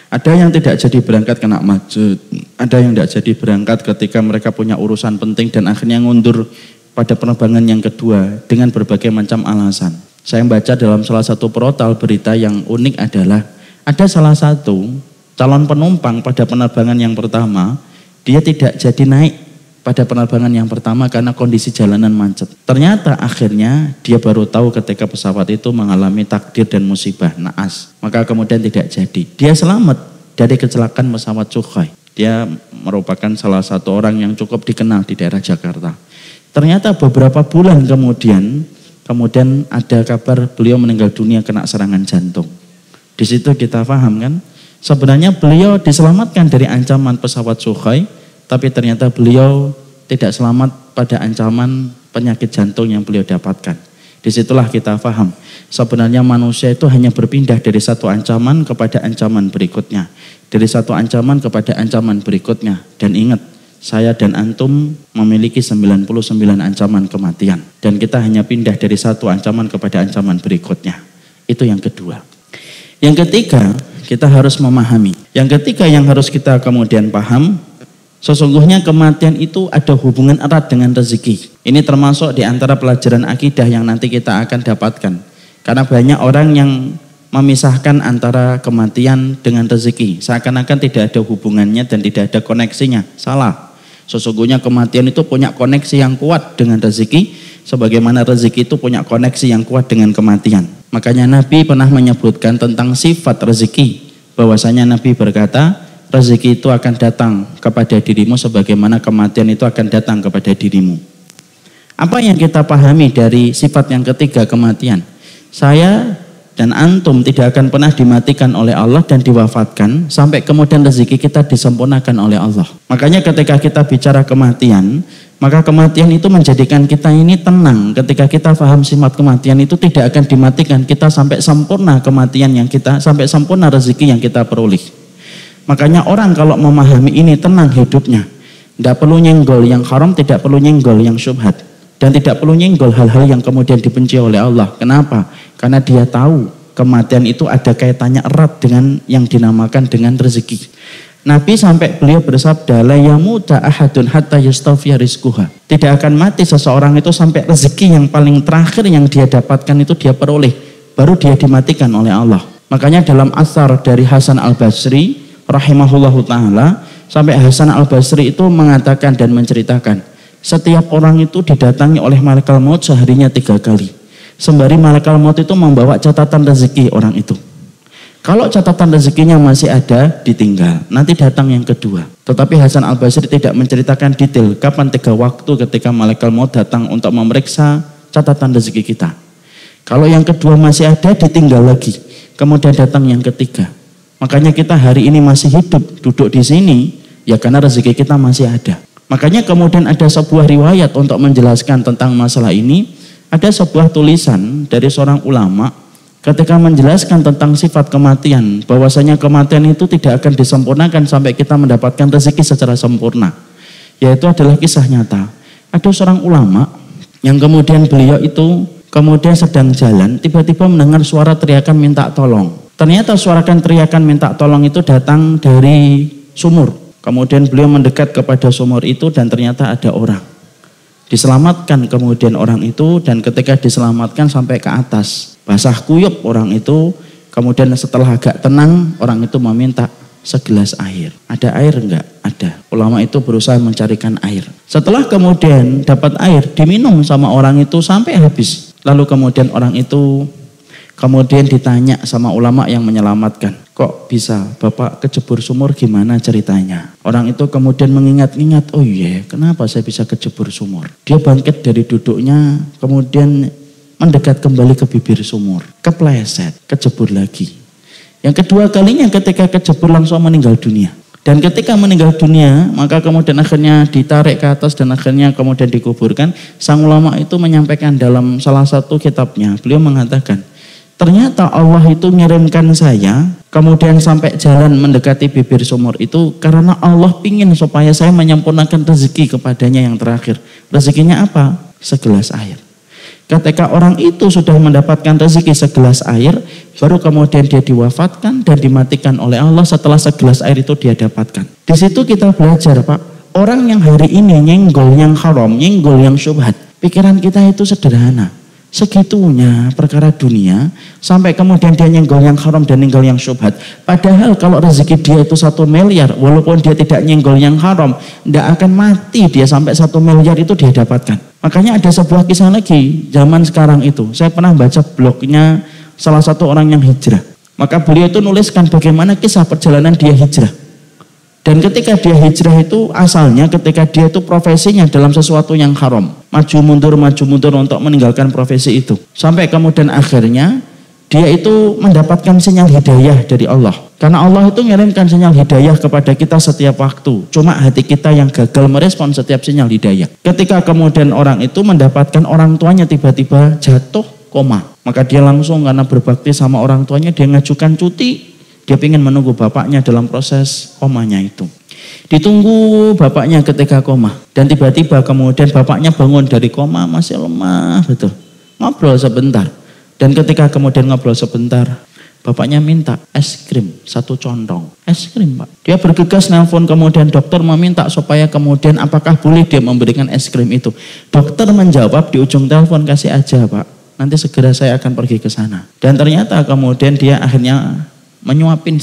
Ada yang tidak jadi berangkat kena macet, ada yang tidak jadi berangkat ketika mereka punya urusan penting dan akhirnya ngundur pada penerbangan yang kedua dengan berbagai macam alasan. Saya membaca dalam salah satu portal berita yang unik adalah ada salah satu calon penumpang pada penerbangan yang pertama, dia tidak jadi naik pada penerbangan yang pertama karena kondisi jalanan macet. Ternyata akhirnya dia baru tahu ketika pesawat itu mengalami takdir dan musibah, naas. Maka kemudian tidak jadi. Dia selamat dari kecelakaan pesawat Sukhoi. Dia merupakan salah satu orang yang cukup dikenal di daerah Jakarta. Ternyata beberapa bulan kemudian ada kabar beliau meninggal dunia kena serangan jantung. Di situ kita paham kan, sebenarnya beliau diselamatkan dari ancaman pesawat Sukhoi, tapi ternyata beliau tidak selamat pada ancaman penyakit jantung yang beliau dapatkan. Disitulah kita paham, sebenarnya manusia itu hanya berpindah dari satu ancaman kepada ancaman berikutnya. Dari satu ancaman kepada ancaman berikutnya. Dan ingat, saya dan antum memiliki 99 ancaman kematian. Dan kita hanya pindah dari satu ancaman kepada ancaman berikutnya. Itu yang kedua. Yang ketiga, kita harus memahami. Yang ketiga yang harus kita kemudian paham, sesungguhnya kematian itu ada hubungan erat dengan rezeki. Ini termasuk di antara pelajaran akidah yang nanti kita akan dapatkan. Karena banyak orang yang memisahkan antara kematian dengan rezeki. Seakan-akan tidak ada hubungannya dan tidak ada koneksinya. Salah. Sesungguhnya kematian itu punya koneksi yang kuat dengan rezeki, sebagaimana rezeki itu punya koneksi yang kuat dengan kematian. Makanya Nabi pernah menyebutkan tentang sifat rezeki. Bahwasanya Nabi berkata, rezeki itu akan datang kepada dirimu sebagaimana kematian itu akan datang kepada dirimu. Apa yang kita pahami dari sifat yang ketiga, kematian? Saya dan antum tidak akan pernah dimatikan oleh Allah dan diwafatkan sampai kemudian rezeki kita disempurnakan oleh Allah. Makanya ketika kita bicara kematian, maka kematian itu menjadikan kita ini tenang. Ketika kita paham sifat kematian itu tidak akan dimatikan kita sampai sempurna kematian yang kita, sampai sempurna rezeki yang kita peroleh. Makanya orang kalau memahami ini tenang hidupnya. Tidak perlu nyenggol yang haram, tidak perlu nyenggol yang syubhat. Dan tidak perlu nyenggol hal-hal yang kemudian dibenci oleh Allah. Kenapa? Karena dia tahu kematian itu ada kaitannya erat dengan yang dinamakan dengan rezeki. Nabi sampai beliau bersabda, la yamuta ahadun hatta yastafiya rizquha. Tidak akan mati seseorang itu sampai rezeki yang paling terakhir yang dia dapatkan itu dia peroleh, baru dia dimatikan oleh Allah. Makanya dalam asar dari Hasan Al-Basri rahimahullahu taala, sampai Hasan Al-Basri itu mengatakan dan menceritakan, setiap orang itu didatangi oleh malaikat maut seharinya 3 kali. Sembari malaikat maut itu membawa catatan rezeki orang itu. Kalau catatan rezekinya masih ada, ditinggal. Nanti datang yang kedua. Tetapi Hasan Al-Basri tidak menceritakan detail kapan 3 waktu ketika malaikat maut datang untuk memeriksa catatan rezeki kita. Kalau yang kedua masih ada, ditinggal lagi. Kemudian datang yang ketiga. Makanya kita hari ini masih hidup, duduk di sini, ya karena rezeki kita masih ada. Makanya kemudian ada sebuah riwayat untuk menjelaskan tentang masalah ini. Ada sebuah tulisan dari seorang ulama ketika menjelaskan tentang sifat kematian, bahwasanya kematian itu tidak akan disempurnakan sampai kita mendapatkan rezeki secara sempurna. Yaitu adalah kisah nyata. Ada seorang ulama yang kemudian beliau itu kemudian sedang jalan, tiba-tiba mendengar suara teriakan minta tolong. Ternyata suara teriakan minta tolong itu datang dari sumur. Kemudian beliau mendekat kepada sumur itu dan ternyata ada orang. Diselamatkan kemudian orang itu, dan ketika diselamatkan sampai ke atas, basah kuyup orang itu. Kemudian setelah agak tenang, orang itu meminta segelas air. Ada air enggak? Ada. Ulama itu berusaha mencarikan air. Setelah kemudian dapat air, diminum sama orang itu sampai habis. Lalu kemudian orang itu kemudian ditanya sama ulama yang menyelamatkan, kok bisa Bapak kejebur sumur, gimana ceritanya? Orang itu kemudian mengingat-ingat, oh iya, kenapa saya bisa kejebur sumur? Dia bangkit dari duduknya, kemudian mendekat kembali ke bibir sumur, kepleset, kejebur lagi. Yang kedua kalinya ketika kejebur langsung meninggal dunia. Dan ketika meninggal dunia, maka kemudian akhirnya ditarik ke atas dan akhirnya kemudian dikuburkan. Sang ulama itu menyampaikan dalam salah satu kitabnya, beliau mengatakan, ternyata Allah itu ngirimkan saya kemudian sampai jalan mendekati bibir sumur itu karena Allah pingin supaya saya menyempurnakan rezeki kepadanya yang terakhir. Rezekinya apa? Segelas air. Ketika orang itu sudah mendapatkan rezeki segelas air, baru kemudian dia diwafatkan dan dimatikan oleh Allah setelah segelas air itu dia dapatkan. Di situ kita belajar, Pak, orang yang hari ini nyenggol yang haram, nyenggol yang syubhat, pikiran kita itu sederhana. Segitunya perkara dunia sampai kemudian dia nyenggol yang haram dan nyenggol yang syubhat. Padahal kalau rezeki dia itu 1 miliar, walaupun dia tidak nyenggol yang haram, tidak akan mati dia sampai 1 miliar itu dia dapatkan. Makanya ada sebuah kisah lagi zaman sekarang itu. Saya pernah baca blognya salah satu orang yang hijrah. Maka beliau itu nuliskan bagaimana kisah perjalanan dia hijrah. Dan ketika dia hijrah itu asalnya ketika dia itu profesinya dalam sesuatu yang haram. Maju mundur untuk meninggalkan profesi itu. Sampai kemudian akhirnya dia itu mendapatkan sinyal hidayah dari Allah. Karena Allah itu mengirimkan sinyal hidayah kepada kita setiap waktu. Cuma hati kita yang gagal merespon setiap sinyal hidayah. Ketika kemudian orang itu mendapatkan orang tuanya tiba-tiba jatuh koma. Maka dia langsung karena berbakti sama orang tuanya dia ngajukan cuti. Dia ingin menunggu bapaknya dalam proses komanya itu. Ditunggu bapaknya ketika koma. Dan tiba-tiba kemudian bapaknya bangun dari koma masih lemah betul. Ngobrol sebentar. Dan ketika kemudian ngobrol sebentar, bapaknya minta es krim 1 condong. Es krim, Pak. Dia bergegas nelpon kemudian dokter meminta supaya kemudian apakah boleh dia memberikan es krim itu. Dokter menjawab di ujung telepon, kasih aja, Pak. Nanti segera saya akan pergi ke sana. Dan ternyata kemudian dia akhirnya menyuapin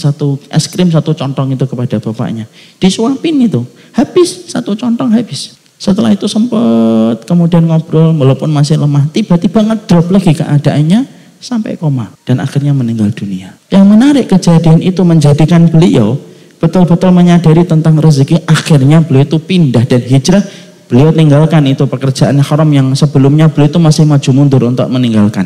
es krim 1 contong itu kepada bapaknya. Disuapin itu, habis 1 contong habis. Setelah itu sempat kemudian ngobrol, walaupun masih lemah, tiba-tiba ngedrop lagi keadaannya sampai koma dan akhirnya meninggal dunia. Yang menarik kejadian itu menjadikan beliau betul-betul menyadari tentang rezeki. Akhirnya beliau itu pindah dan hijrah. Beliau tinggalkan itu pekerjaan haram yang sebelumnya beliau itu masih maju mundur untuk meninggalkan.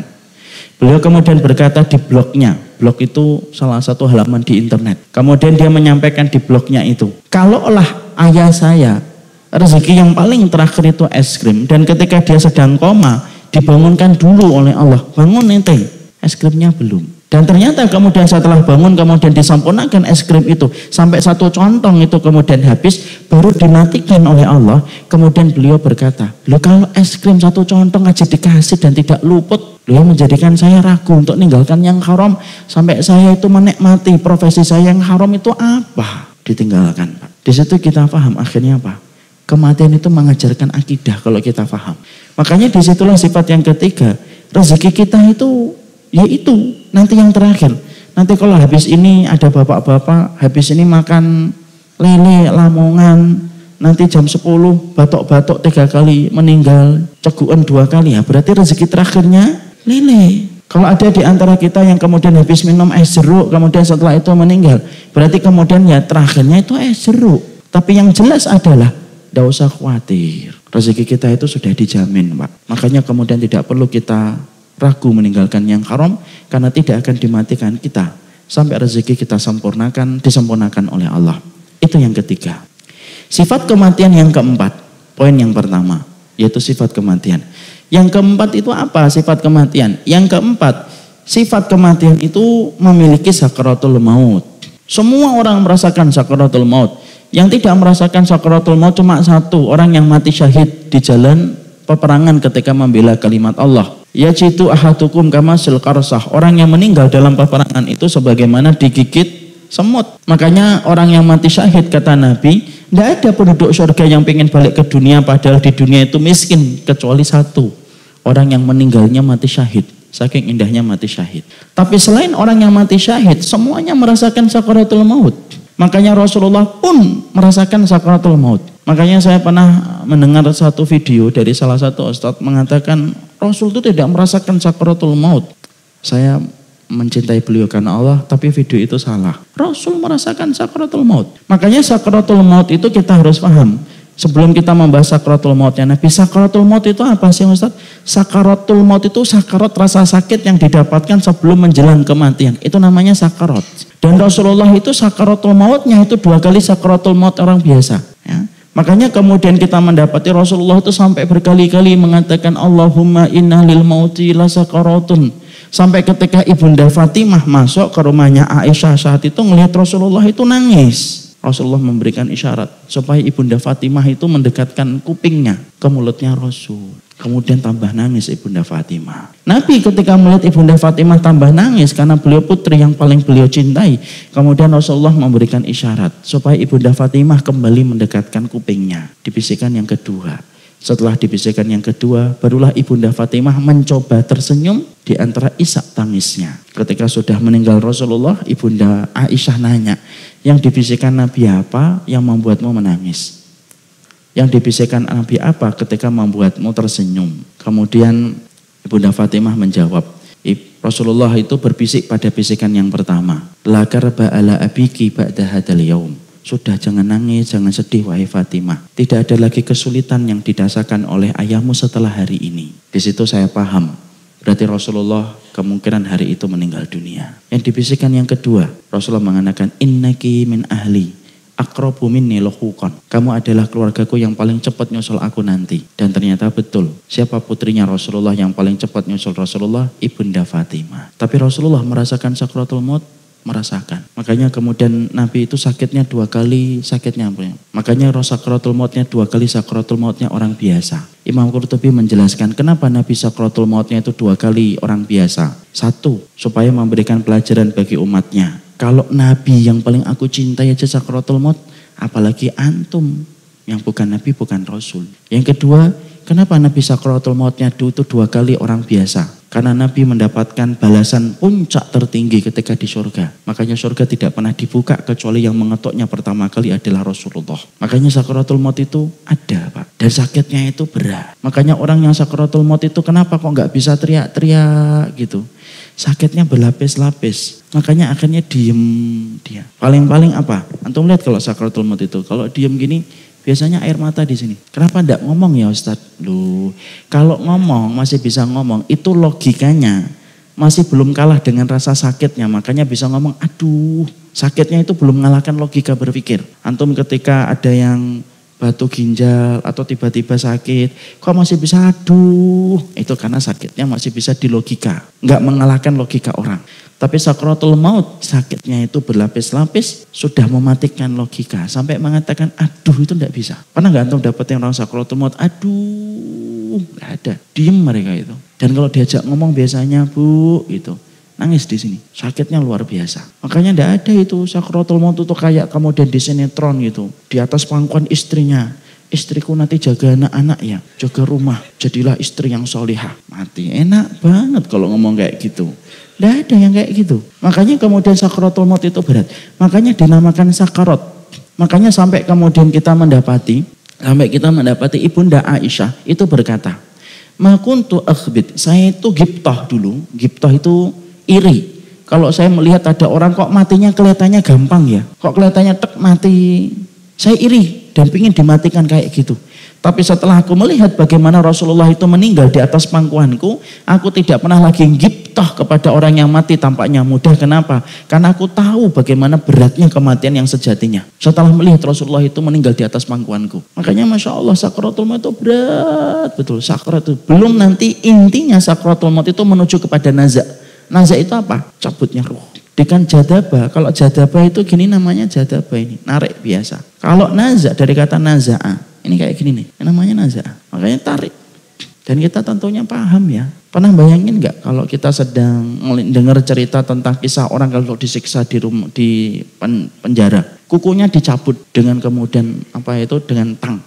Beliau kemudian berkata di blognya, blog itu salah satu halaman di internet. Kemudian dia menyampaikan di blognya itu, kalaulah ayah saya rezeki yang paling terakhir itu es krim, dan ketika dia sedang koma dibangunkan dulu oleh Allah, bangun ente, es krimnya belum. Dan ternyata kemudian setelah bangun kemudian disempurnakan es krim itu sampai 1 contong itu kemudian habis, baru dimatikan oleh Allah. Kemudian beliau berkata, loh kalau es krim 1 contong aja dikasih dan tidak luput, beliau menjadikan saya ragu untuk meninggalkan yang haram, sampai saya itu menikmati profesi saya yang haram itu apa ditinggalkan, Pak. Di situ kita paham akhirnya apa? Kematian itu mengajarkan akidah kalau kita paham. Makanya disitulah sifat yang ketiga, rezeki kita itu yaitu nanti yang terakhir. Nanti kalau habis ini ada bapak-bapak, habis ini makan lele Lamongan, nanti jam 10 batok-batok 3 kali meninggal, cegukan 2 kali, ya berarti rezeki terakhirnya lele. Kalau ada di antara kita yang kemudian habis minum es jeruk, kemudian setelah itu meninggal, berarti kemudian ya terakhirnya itu es jeruk. Tapi yang jelas adalah tidak usah khawatir, rezeki kita itu sudah dijamin, Pak. Makanya kemudian tidak perlu kita ragu meninggalkan yang haram, karena tidak akan dimatikan kita sampai rezeki kita disempurnakan oleh Allah. Itu yang ketiga. Sifat kematian yang keempat, poin yang pertama, yaitu sifat kematian. Yang keempat itu apa sifat kematian? Yang keempat, sifat kematian itu memiliki sakaratul maut. Semua orang merasakan sakaratul maut. Yang tidak merasakan sakaratul maut cuma satu, orang yang mati syahid di jalan peperangan ketika membela kalimat Allah. Yajitu ahadukum kamasil qarsah. Orang yang meninggal dalam peperangan itu sebagaimana digigit semut. Makanya orang yang mati syahid, kata Nabi, tidak ada penduduk surga yang pengen balik ke dunia padahal di dunia itu miskin, kecuali satu, orang yang meninggalnya mati syahid. Saking indahnya mati syahid. Tapi selain orang yang mati syahid, semuanya merasakan sakaratul maut. Makanya Rasulullah pun merasakan sakaratul maut. Makanya saya pernah mendengar satu video dari salah satu ustadz mengatakan Rasul itu tidak merasakan sakaratul maut. Saya mencintai beliau karena Allah, tapi video itu salah. Rasul merasakan sakaratul maut. Makanya sakaratul maut itu kita harus paham. Sebelum kita membahas sakaratul mautnya Nabi, sakaratul maut itu apa sih Ustaz? Sakaratul maut itu sakarat rasa sakit yang didapatkan sebelum menjelang kematian. Itu namanya sakarat. Dan Rasulullah itu sakaratul mautnya itu 2 kali sakaratul maut orang biasa. Ya. Makanya kemudian kita mendapati Rasulullah itu sampai berkali-kali mengatakan Allahumma inna lil mauti la sakaratun. Sampai ketika Ibunda Fatimah masuk ke rumahnya Aisyah saat itu melihat Rasulullah itu nangis. Rasulullah memberikan isyarat supaya Ibunda Fatimah itu mendekatkan kupingnya ke mulutnya Rasul. Kemudian tambah nangis Ibunda Fatimah. Nabi ketika melihat Ibunda Fatimah tambah nangis karena beliau putri yang paling beliau cintai. Kemudian Rasulullah memberikan isyarat supaya Ibunda Fatimah kembali mendekatkan kupingnya. Dibisikkan yang kedua. Setelah dibisikkan yang kedua, barulah Ibunda Fatimah mencoba tersenyum di antara isak tangisnya. Ketika sudah meninggal Rasulullah, Ibunda Aisyah nanya, yang dibisikkan Nabi apa yang membuatmu menangis? Yang dibisikkan Nabi apa ketika membuatmu tersenyum? Kemudian Ibunda Fatimah menjawab, Rasulullah itu berbisik pada bisikan yang pertama, la karba ala abiki ba'da hadzal yaum. Sudah, jangan nangis, jangan sedih wahai Fatimah. Tidak ada lagi kesulitan yang dirasakan oleh ayahmu setelah hari ini. Di situ saya paham, berarti Rasulullah kemungkinan hari itu meninggal dunia. Yang dibisikkan yang kedua, Rasulullah mengatakan innaki min ahli aqrabu minni luhuqan. Kamu adalah keluargaku yang paling cepat nyusul aku nanti. Dan ternyata betul. Siapa putrinya Rasulullah yang paling cepat nyusul Rasulullah? Ibunda Fatimah. Tapi Rasulullah merasakan sakratul maut? Merasakan. Makanya kemudian Nabi itu sakitnya 2 kali sakitnya. Makanya sakratul mautnya 2 kali sakratul mautnya orang biasa. Imam Qurtubi menjelaskan kenapa Nabi sakratul mautnya itu 2 kali orang biasa. 1, supaya memberikan pelajaran bagi umatnya. Kalau Nabi yang paling aku cintai aja sakratul maut, apalagi antum yang bukan Nabi, bukan Rasul. Yang kedua, kenapa Nabi sakratul mautnya itu 2 kali orang biasa? Karena Nabi mendapatkan balasan puncak tertinggi ketika di surga. Makanya surga tidak pernah dibuka kecuali yang mengetoknya pertama kali adalah Rasulullah. Makanya sakaratul maut itu ada, Pak. Dan sakitnya itu berat. Makanya orang yang sakaratul maut itu kenapa kok nggak bisa teriak-teriak gitu. Sakitnya berlapis-lapis. Makanya akhirnya diem dia. Paling-paling apa? Antum lihat kalau sakaratul maut itu. Kalau diem gini biasanya air mata di sini. Kenapa enggak ngomong ya Ustadz? Loh, kalau ngomong masih bisa ngomong. Itu logikanya masih belum kalah dengan rasa sakitnya, makanya bisa ngomong, aduh, sakitnya itu belum mengalahkan logika berpikir. Antum ketika ada yang batu ginjal atau tiba-tiba sakit, kok masih bisa aduh, itu karena sakitnya masih bisa di logika, nggak mengalahkan logika orang. Tapi sakratul maut, sakitnya itu berlapis-lapis, sudah mematikan logika. Sampai mengatakan, aduh itu enggak bisa. Pernah enggak antum dapetin orang sakratul maut, aduh, enggak ada. Diem mereka itu. Dan kalau diajak ngomong biasanya, bu, gitu. Nangis di sini. Sakitnya luar biasa. Makanya enggak ada itu sakratul maut itu kayak kemudian di sinetron gitu. Di atas pangkuan istrinya. Istriku nanti jaga anak-anak ya, jaga rumah. Jadilah istri yang solihah. Mati, enak banget kalau ngomong kayak gitu. Tidak ada yang kayak gitu. Makanya kemudian sakratul maut itu berat. Makanya dinamakan sakarat. Makanya sampai kemudian kita mendapati Ibunda Aisyah itu berkata, ma kuntu akhbit, saya itu gibtah dulu. Gibtah itu iri. Kalau saya melihat ada orang kok matinya kelihatannya gampang ya. Kok kelihatannya tek mati. Saya iri dan ingin dimatikan kayak gitu. Tapi setelah aku melihat bagaimana Rasulullah itu meninggal di atas pangkuanku, aku tidak pernah lagi gibtah kepada orang yang mati tampaknya mudah. Kenapa? Karena aku tahu bagaimana beratnya kematian yang sejatinya. Setelah melihat Rasulullah itu meninggal di atas pangkuanku. Makanya Masya Allah sakratul maut itu berat. Betul, sakrat itu. Belum nanti intinya sakratul maut itu menuju kepada naza. Naza itu apa? Cabutnya ruh. Dengan jadaba, kalau jadaba itu gini namanya jadaba ini, narik biasa. Kalau naza dari kata naza'a, ini kayak gini nih, namanya naza'a, makanya tarik. Dan kita tentunya paham ya. Pernah bayangin nggak kalau kita sedang dengar cerita tentang kisah orang kalau disiksa di penjara, kukunya dicabut dengan kemudian dengan tang.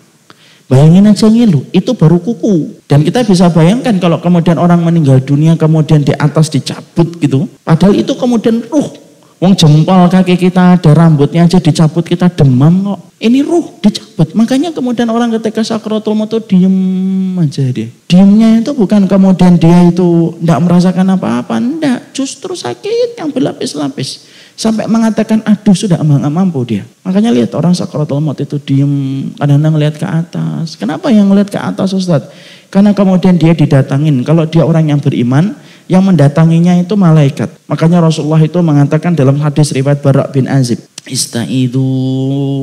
Bayangin aja ngilu, itu baru kuku. Dan kita bisa bayangkan kalau kemudian orang meninggal dunia kemudian di atas dicabut gitu. Padahal itu kemudian ruh. Wong jempol kaki kita ada rambutnya aja dicabut kita demam kok. Ini ruh dicabut. Makanya kemudian orang ketika sakratul maut itu diem aja dia. Diemnya itu bukan kemudian dia itu enggak merasakan apa-apa. Enggak, justru sakit yang berlapis-lapis. Sampai mengatakan aduh sudah enggak mampu dia. Makanya lihat orang sakratul maut itu diem, kadang-kadang lihat ke atas. Kenapa yang lihat ke atas Ustaz? Karena kemudian dia didatangin. Kalau dia orang yang beriman, yang mendatanginya itu malaikat. Makanya Rasulullah itu mengatakan dalam hadis riwayat Bara' bin Azib, istaidu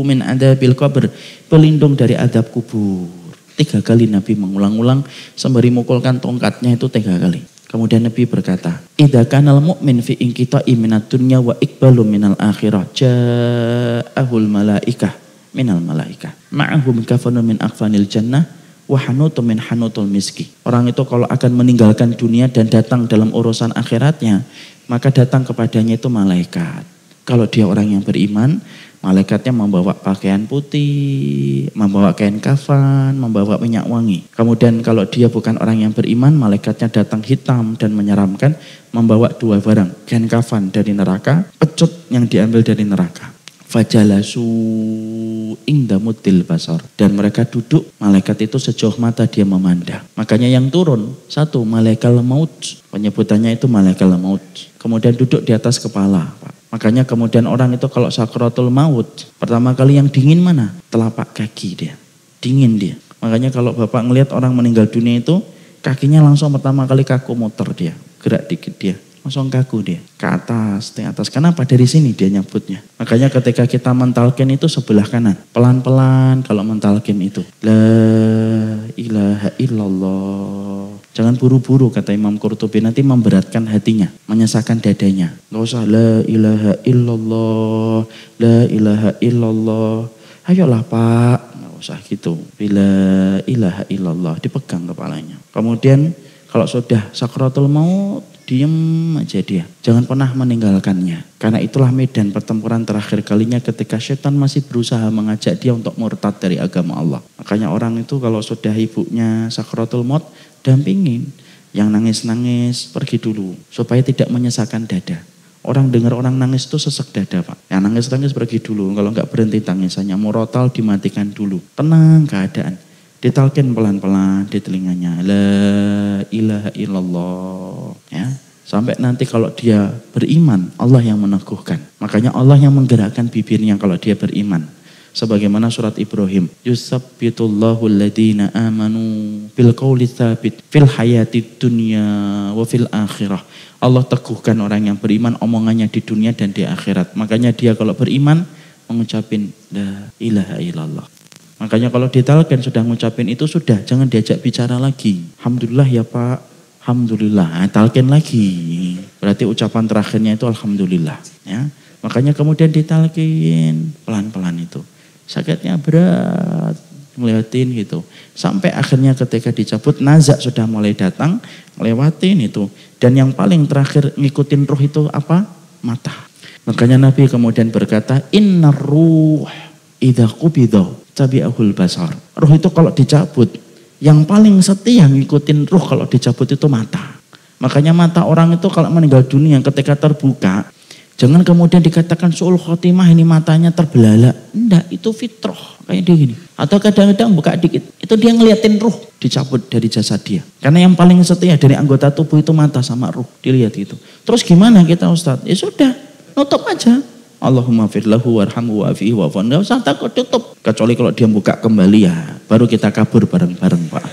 min adabil qabr, pelindung dari adab kubur. 3 kali Nabi mengulang-ulang sembari mukulkan tongkatnya itu 3 kali. Kemudian Nabi berkata, idza kanal mu'min fi inqita'i minad dunya wa iqbalu minal akhirah ja'ahul malaikah minal malaikah ma'ahum kafanun min akfanil jannah wa hanutum min hanutul miski. Orang itu kalau akan meninggalkan dunia dan datang dalam urusan akhiratnya, maka datang kepadanya itu malaikat. Kalau dia orang yang beriman, malaikatnya membawa pakaian putih, membawa kain kafan, membawa minyak wangi. Kemudian kalau dia bukan orang yang beriman, malaikatnya datang hitam dan menyeramkan, membawa 2 barang, kain kafan dari neraka, pecut yang diambil dari neraka. Fajalasu inda mutil basar. Dan mereka duduk, malaikat itu sejauh mata dia memandang. Makanya yang turun, 1 malaikat maut, penyebutannya itu malaikat maut. Kemudian duduk di atas kepala, Pak. Makanya kemudian orang itu kalau sakratul maut, pertama kali yang dingin mana? Telapak kaki dia, dingin dia. Makanya kalau Bapak ngelihat orang meninggal dunia itu, kakinya langsung pertama kali kaku muter dia, gerak dikit dia, langsung kaku dia, ke atas, di atas. Kenapa? Dari sini dia nyebutnya. Makanya ketika kita mentalkin itu sebelah kanan, pelan-pelan kalau mentalkin itu. La ilaha illallah. Jangan buru-buru kata Imam Qurtubi, nanti memberatkan hatinya, menyesakkan dadanya. Gak usah la ilaha illallah, la ilaha illallah. Ayolah Pak, gak usah gitu. Bila ilaha illallah, dipegang kepalanya. Kemudian kalau sudah sakratul maut, diem aja dia. Jangan pernah meninggalkannya. Karena itulah medan pertempuran terakhir kalinya ketika setan masih berusaha mengajak dia untuk murtad dari agama Allah. Makanya orang itu kalau sudah ibunya sakratul maut, dampingin. Yang nangis-nangis pergi dulu supaya tidak menyesakkan dada. Orang dengar orang nangis itu sesek dada Pak. Yang nangis-nangis pergi dulu. Kalau enggak berhenti tangisannya, murotal dimatikan dulu. Tenang keadaan. Ditalkin pelan-pelan di telinganya. La ilaha illallah. Ya. Sampai nanti kalau dia beriman, Allah yang meneguhkan. Makanya Allah yang menggerakkan bibirnya kalau dia beriman. Sebagaimana surat Ibrahim, yusabbitullahu alladhina amanu bil qawli tsabit fil hayatid dunya wa fil akhirah. Allah teguhkan orang yang beriman omongannya di dunia dan di akhirat. Makanya dia kalau beriman mengucapin la ilaha illallah. Makanya kalau ditalkin sudah ngucapin itu sudah, jangan diajak bicara lagi. Alhamdulillah ya Pak, alhamdulillah, talkin lagi. Berarti ucapan terakhirnya itu alhamdulillah, ya. Makanya kemudian ditalkin pelan-pelan itu. Sakitnya berat, ngeliatin gitu. Sampai akhirnya ketika dicabut, nazak sudah mulai datang, ngelewatin itu. Dan yang paling terakhir ngikutin ruh itu apa? Mata. Makanya Nabi kemudian berkata, innar ruh idza qubida tabi'ahul basar. Ruh itu kalau dicabut, yang paling setia ngikutin ruh kalau dicabut itu mata. Makanya mata orang itu kalau meninggal dunia ketika terbuka, jangan kemudian dikatakan su'ul khotimah ini matanya terbelalak. Enggak, itu fitrah kayak dia gini. Atau kadang-kadang buka dikit, itu dia ngeliatin ruh dicabut dari jasad dia. Karena yang paling setia dari anggota tubuh itu mata sama ruh, dilihat itu. Terus gimana kita Ustadz? Ya sudah, nutup aja. Allahumma firlahu warhamhu wa'afihi wa'afwan. Gak usah takut tutup. Kecuali kalau dia buka kembali ya, baru kita kabur bareng-bareng Pak.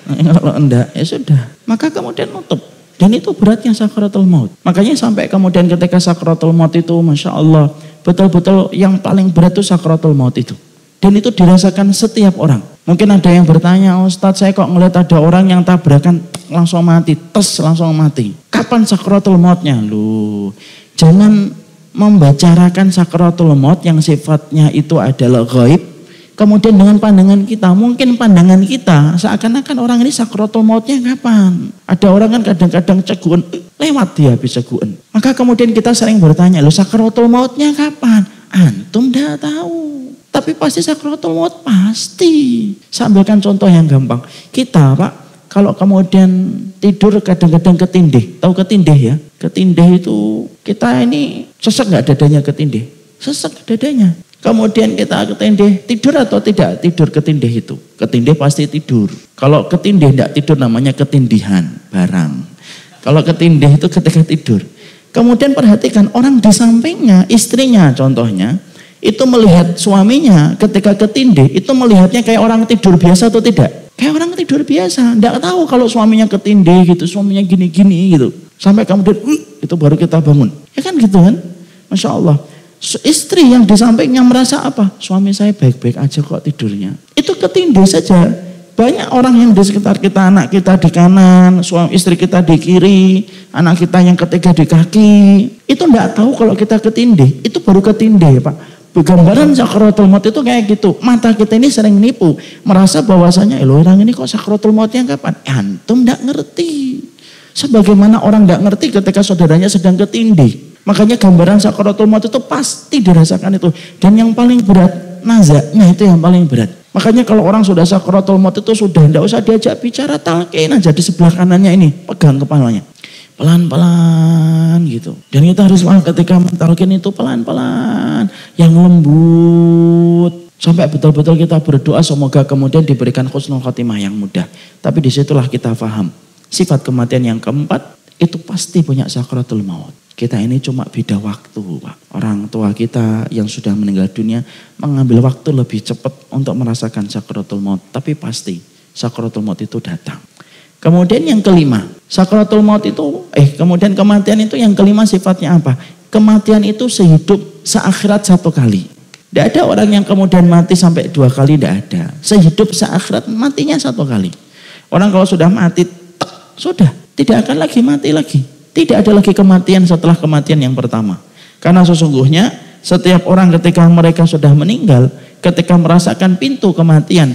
Nah, kalau enggak, ya sudah. Maka kemudian nutup. Dan itu beratnya sakaratul maut. Makanya sampai kemudian ketika sakaratul maut itu, Masya Allah, betul-betul yang paling berat itu sakaratul maut itu. Dan itu dirasakan setiap orang. Mungkin ada yang bertanya, Ustadz saya kok ngeliat ada orang yang tabrakan langsung mati, tes langsung mati. Kapan sakaratul mautnya? Loh, jangan membicarakan sakaratul maut yang sifatnya itu adalah gaib. Kemudian dengan pandangan kita, mungkin pandangan kita seakan-akan orang ini sakaratul mautnya kapan? Ada orang kan kadang-kadang ceguan, lewat dia habis ceguan. Maka kemudian kita sering bertanya, loh sakaratul mautnya kapan? Antum dah tahu. Tapi pasti sakaratul maut pasti. Saya ambilkan contoh yang gampang. Kita Pak, kalau kemudian tidur kadang-kadang ketindih. Tahu ketindih ya? Ketindih itu kita ini sesek gak dadanya ketindih? Sesek dadanya. Kemudian kita ketindih, tidur atau tidak tidur ketindih itu? Ketindih pasti tidur. Kalau ketindih tidak tidur namanya ketindihan barang. Kalau ketindih itu ketika tidur. Kemudian perhatikan orang di sampingnya, istrinya contohnya, itu melihat suaminya ketika ketindih, itu melihatnya kayak orang tidur biasa atau tidak? Kayak orang tidur biasa, tidak tahu kalau suaminya ketindih gitu, suaminya gini-gini gitu. Sampai kemudian, itu baru kita bangun. Ya kan gitu kan? Masya Allah. Istri yang di sampingnya merasa apa? Suami saya baik-baik aja kok tidurnya. Itu ketindih saja. Banyak orang yang di sekitar kita, anak kita di kanan, suami istri kita di kiri, anak kita yang ketiga di kaki. Itu enggak tahu kalau kita ketindih. Itu baru ketindih Pak. Gambaran sakaratul maut itu kayak gitu. Mata kita ini sering nipu. Merasa bahwasanya orang ini kok sakaratul mautnya kapan? Antum enggak ngerti. Sebagaimana orang enggak ngerti ketika saudaranya sedang ketindih. Makanya gambaran sakaratul maut itu pasti dirasakan itu. Dan yang paling berat, nazaknya itu yang paling berat. Makanya kalau orang sudah sakaratul maut itu sudah tidak usah diajak bicara, talqin aja di sebelah kanannya ini, pegang kepalanya. Pelan-pelan gitu. Dan kita harus ketika mentalqin itu pelan-pelan, yang lembut. Sampai betul-betul kita berdoa semoga kemudian diberikan husnul khotimah yang mudah. Tapi disitulah kita paham. Sifat kematian yang keempat, itu pasti punya sakaratul maut. Kita ini cuma beda waktu Pak. Orang tua kita yang sudah meninggal dunia mengambil waktu lebih cepat untuk merasakan sakaratul maut. Tapi pasti sakaratul maut itu datang. Kemudian yang kelima, sakaratul maut itu, kemudian kematian itu yang kelima sifatnya apa? Kematian itu sehidup seakhirat satu kali. Tidak ada orang yang kemudian mati sampai 2 kali, tidak ada. Sehidup seakhirat matinya 1 kali. Orang kalau sudah mati, sudah tidak akan lagi mati lagi. Tidak ada lagi kematian setelah kematian yang pertama. Karena sesungguhnya setiap orang ketika mereka sudah meninggal, ketika merasakan pintu kematian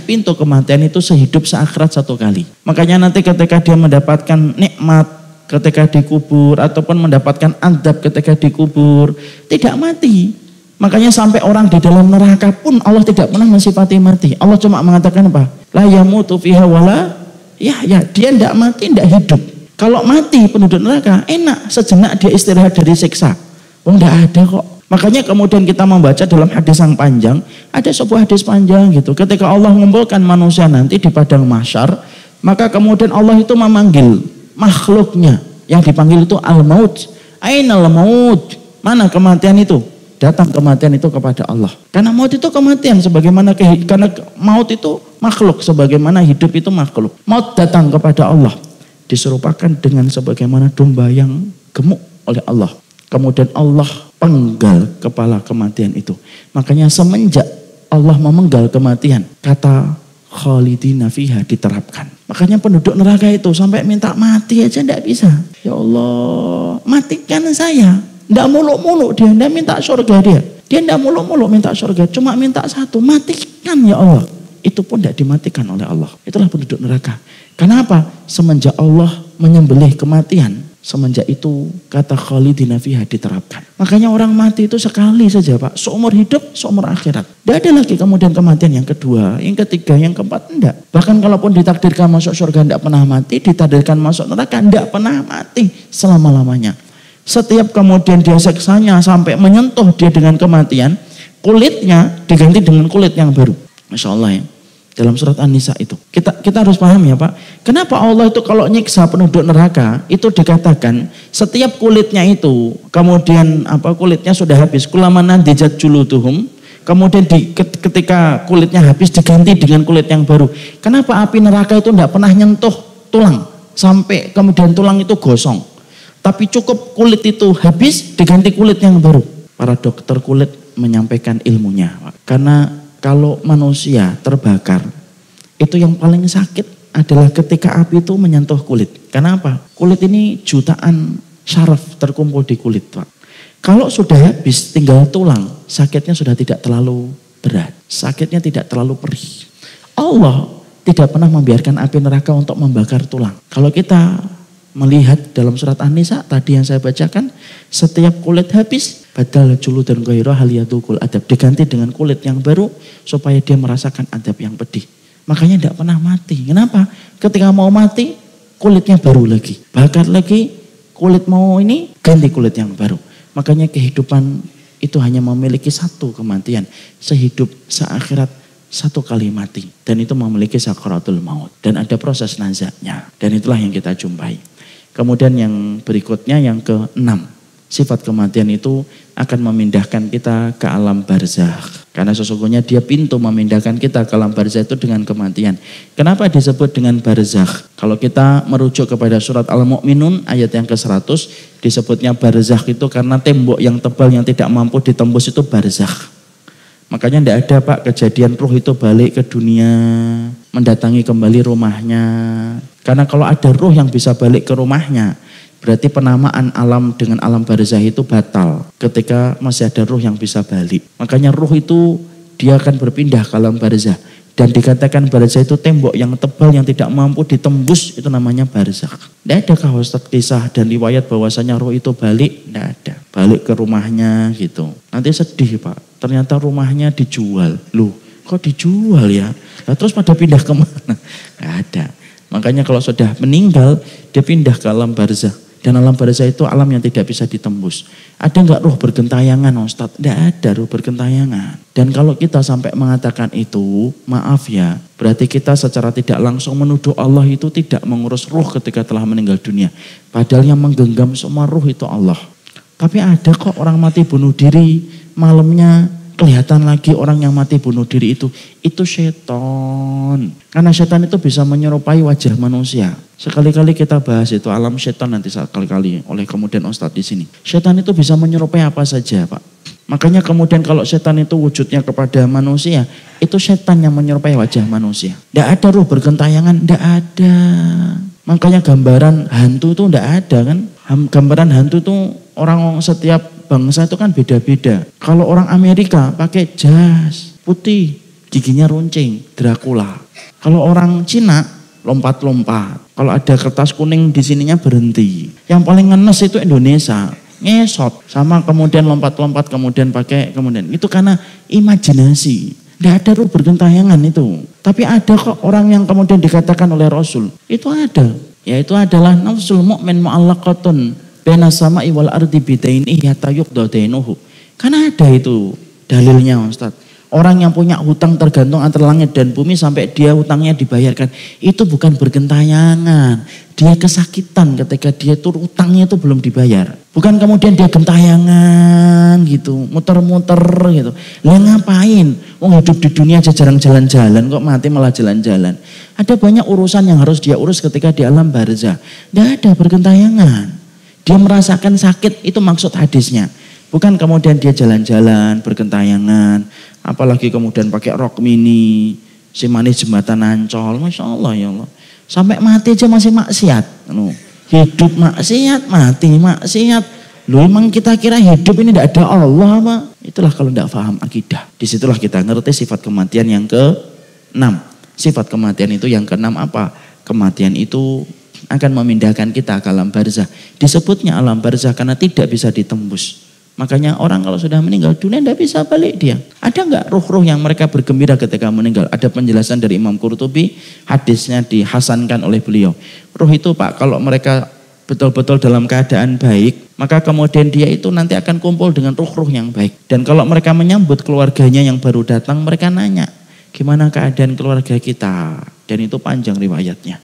itu sehidup seakhirat 1 kali. Makanya nanti ketika dia mendapatkan nikmat ketika dikubur ataupun mendapatkan azab ketika dikubur, tidak mati. Makanya sampai orang di dalam neraka pun Allah tidak pernah mensifati mati. Allah cuma mengatakan apa? La yamutu fiha wala ya dia tidak mati, tidak hidup. Kalau mati penduduk neraka enak, sejenak dia istirahat dari siksa. Enggak ada kok. Makanya kemudian kita membaca dalam hadis yang panjang, ada sebuah hadis panjang gitu. Ketika Allah mengumpulkan manusia nanti di padang mahsyar, maka kemudian Allah itu memanggil makhluknya. Yang dipanggil itu al-maut. Ainal maut? Mana kematian itu? datang kematian itu kepada Allah. Karena maut itu kematian sebagaimana karena maut itu makhluk sebagaimana hidup itu makhluk. Maut datang kepada Allah diserupakan dengan sebagaimana domba yang gemuk oleh Allah. Kemudian Allah penggal kepala kematian itu. Makanya semenjak Allah memenggal kematian, kata khalidina fiha diterapkan. Makanya penduduk neraka itu sampai minta mati aja tidak bisa. Ya Allah, matikan saya. Tidak muluk-muluk dia, tidak minta surga dia. Dia tidak muluk-muluk minta surga, cuma minta satu, matikan ya Allah. Itu pun tidak dimatikan oleh Allah. Itulah penduduk neraka. Kenapa? Semenjak Allah menyembelih kematian, semenjak itu kata khalidina fiha diterapkan. Makanya orang mati itu sekali saja Pak. Seumur hidup, seumur akhirat. Tidak ada lagi kemudian kematian yang kedua, yang ketiga, yang keempat. Tidak. Bahkan kalaupun ditakdirkan masuk surga tidak pernah mati, ditakdirkan masuk neraka tidak pernah mati selama-lamanya. Setiap kemudian dia seksanya sampai menyentuh dia dengan kematian, kulitnya diganti dengan kulit yang baru. Masya Allah ya. Dalam surat An-Nisa itu. Kita harus paham ya Pak. Kenapa Allah itu kalau nyiksa penduduk neraka itu dikatakan setiap kulitnya itu kemudian kulitnya sudah habis. Kulamana dijat juluduhum. Kemudian ketika kulitnya habis diganti dengan kulit yang baru. Kenapa api neraka itu tidak pernah nyentuh tulang sampai kemudian tulang itu gosong. Tapi cukup kulit itu habis diganti kulit yang baru. Para dokter kulit menyampaikan ilmunya. Karena kalau manusia terbakar, itu yang paling sakit adalah ketika api itu menyentuh kulit. Kenapa? Kulit ini jutaan syaraf terkumpul di kulit Pak. Kalau sudah habis tinggal tulang, sakitnya sudah tidak terlalu berat. Sakitnya tidak terlalu perih. Allah tidak pernah membiarkan api neraka untuk membakar tulang. Kalau kita melihat dalam surat An-Nisa tadi yang saya bacakan, setiap kulit habis badal juludan ghaira hal yadukul adab, diganti dengan kulit yang baru supaya dia merasakan adab yang pedih. Makanya tidak pernah mati. Kenapa? Ketika mau mati kulitnya baru lagi, bakar lagi, kulit mau ini ganti kulit yang baru. Makanya kehidupan itu hanya memiliki satu kematian, sehidup seakhirat satu kali mati, dan itu memiliki sakaratul maut dan ada proses nazaknya, dan itulah yang kita jumpai. Kemudian yang berikutnya yang ke-6, sifat kematian itu akan memindahkan kita ke alam barzakh. Karena sesungguhnya dia pintu memindahkan kita ke alam barzakh itu dengan kematian. Kenapa disebut dengan barzakh? Kalau kita merujuk kepada surat Al-Mu'minun ayat yang ke-100, disebutnya barzakh itu karena tembok yang tebal yang tidak mampu ditembus itu barzakh. Makanya tidak ada Pak kejadian ruh itu balik ke dunia, mendatangi kembali rumahnya. Karena kalau ada ruh yang bisa balik ke rumahnya, berarti penamaan alam dengan alam barzakh itu batal ketika masih ada ruh yang bisa balik. Makanya ruh itu dia akan berpindah ke alam barzakh. Dan dikatakan barzakh itu tembok yang tebal yang tidak mampu ditembus, itu namanya barzakh. Tidak ada Ustaz kisah dan riwayat bahwasanya ruh itu balik, tidak ada. Balik ke rumahnya gitu. Nanti sedih Pak, ternyata rumahnya dijual. Loh kok dijual ya? Nah, terus pada pindah kemana? Tidak ada. Makanya kalau sudah meninggal dia pindah ke alam barzakh. Dan alam barzakh itu alam yang tidak bisa ditembus. Ada enggak ruh bergentayangan Ustaz? Tidak ada ruh bergentayangan. Dan kalau kita sampai mengatakan itu, maaf ya, berarti kita secara tidak langsung menuduh Allah itu tidak mengurus ruh ketika telah meninggal dunia. Padahal yang menggenggam semua ruh itu Allah. Tapi ada kok orang mati bunuh diri, malamnya kelihatan lagi orang yang mati bunuh diri itu setan. Karena setan itu bisa menyerupai wajah manusia. Sekali-kali kita bahas itu alam setan nanti sekali-kali oleh kemudian Ustadz di sini. Setan itu bisa menyerupai apa saja Pak. Makanya kemudian kalau setan itu wujudnya kepada manusia, itu setan yang menyerupai wajah manusia. Tidak ada ruh bergentayangan, tidak ada. Makanya gambaran hantu itu tidak ada kan. Gambaran hantu itu orang setiap bangsa itu kan beda-beda. Kalau orang Amerika pakai jas putih, giginya runcing, Dracula. Kalau orang Cina lompat-lompat. Kalau ada kertas kuning di sininya berhenti. Yang paling ngenes itu Indonesia, ngesot sama kemudian lompat-lompat kemudian pakai kemudian. Itu karena imajinasi. Tidak ada ruh bergentayangan itu. Tapi ada kok orang yang kemudian dikatakan oleh Rasul. Itu ada. Yaitu adalah nafsul mu'min mu'allaqatun baina sama'i wal ardi bidainihi hatta yuqda dainuhu. Karena ada itu dalilnya Ustaz. Orang yang punya hutang tergantung antara langit dan bumi sampai dia hutangnya dibayarkan. Itu bukan bergentayangan. Dia kesakitan ketika dia tuh hutangnya itu belum dibayar. Bukan kemudian dia gentayangan gitu, muter-muter gitu. Lah ngapain? Hidup di dunia aja jarang jalan-jalan, kok mati malah jalan-jalan. Ada banyak urusan yang harus dia urus ketika di alam barzah. Tidak ada bergentayangan. Dia merasakan sakit, itu maksud hadisnya. Bukan kemudian dia jalan-jalan, bergentayangan, apalagi kemudian pakai rok mini, si manis jembatan Ancol, Masya Allah ya Allah. Sampai mati aja masih maksiat. Hidup maksiat, mati maksiat. Loh emang kita kira hidup ini tidak ada Allah apa? Itulah kalau tidak paham akidah. Disitulah kita ngerti sifat kematian yang ke-6. Sifat kematian itu yang ke-6 apa? Kematian itu akan memindahkan kita ke alam barzah. Disebutnya alam barzah karena tidak bisa ditembus. Makanya orang kalau sudah meninggal dunia tidak bisa balik dia. Ada enggak ruh-ruh yang mereka bergembira ketika meninggal? Ada penjelasan dari Imam Qurtubi, hadisnya dihasankan oleh beliau. Ruh itu Pak, kalau mereka betul-betul dalam keadaan baik, maka kemudian dia itu nanti akan kumpul dengan ruh-ruh yang baik. Dan kalau mereka menyambut keluarganya yang baru datang, mereka nanya, gimana keadaan keluarga kita? Dan itu panjang riwayatnya.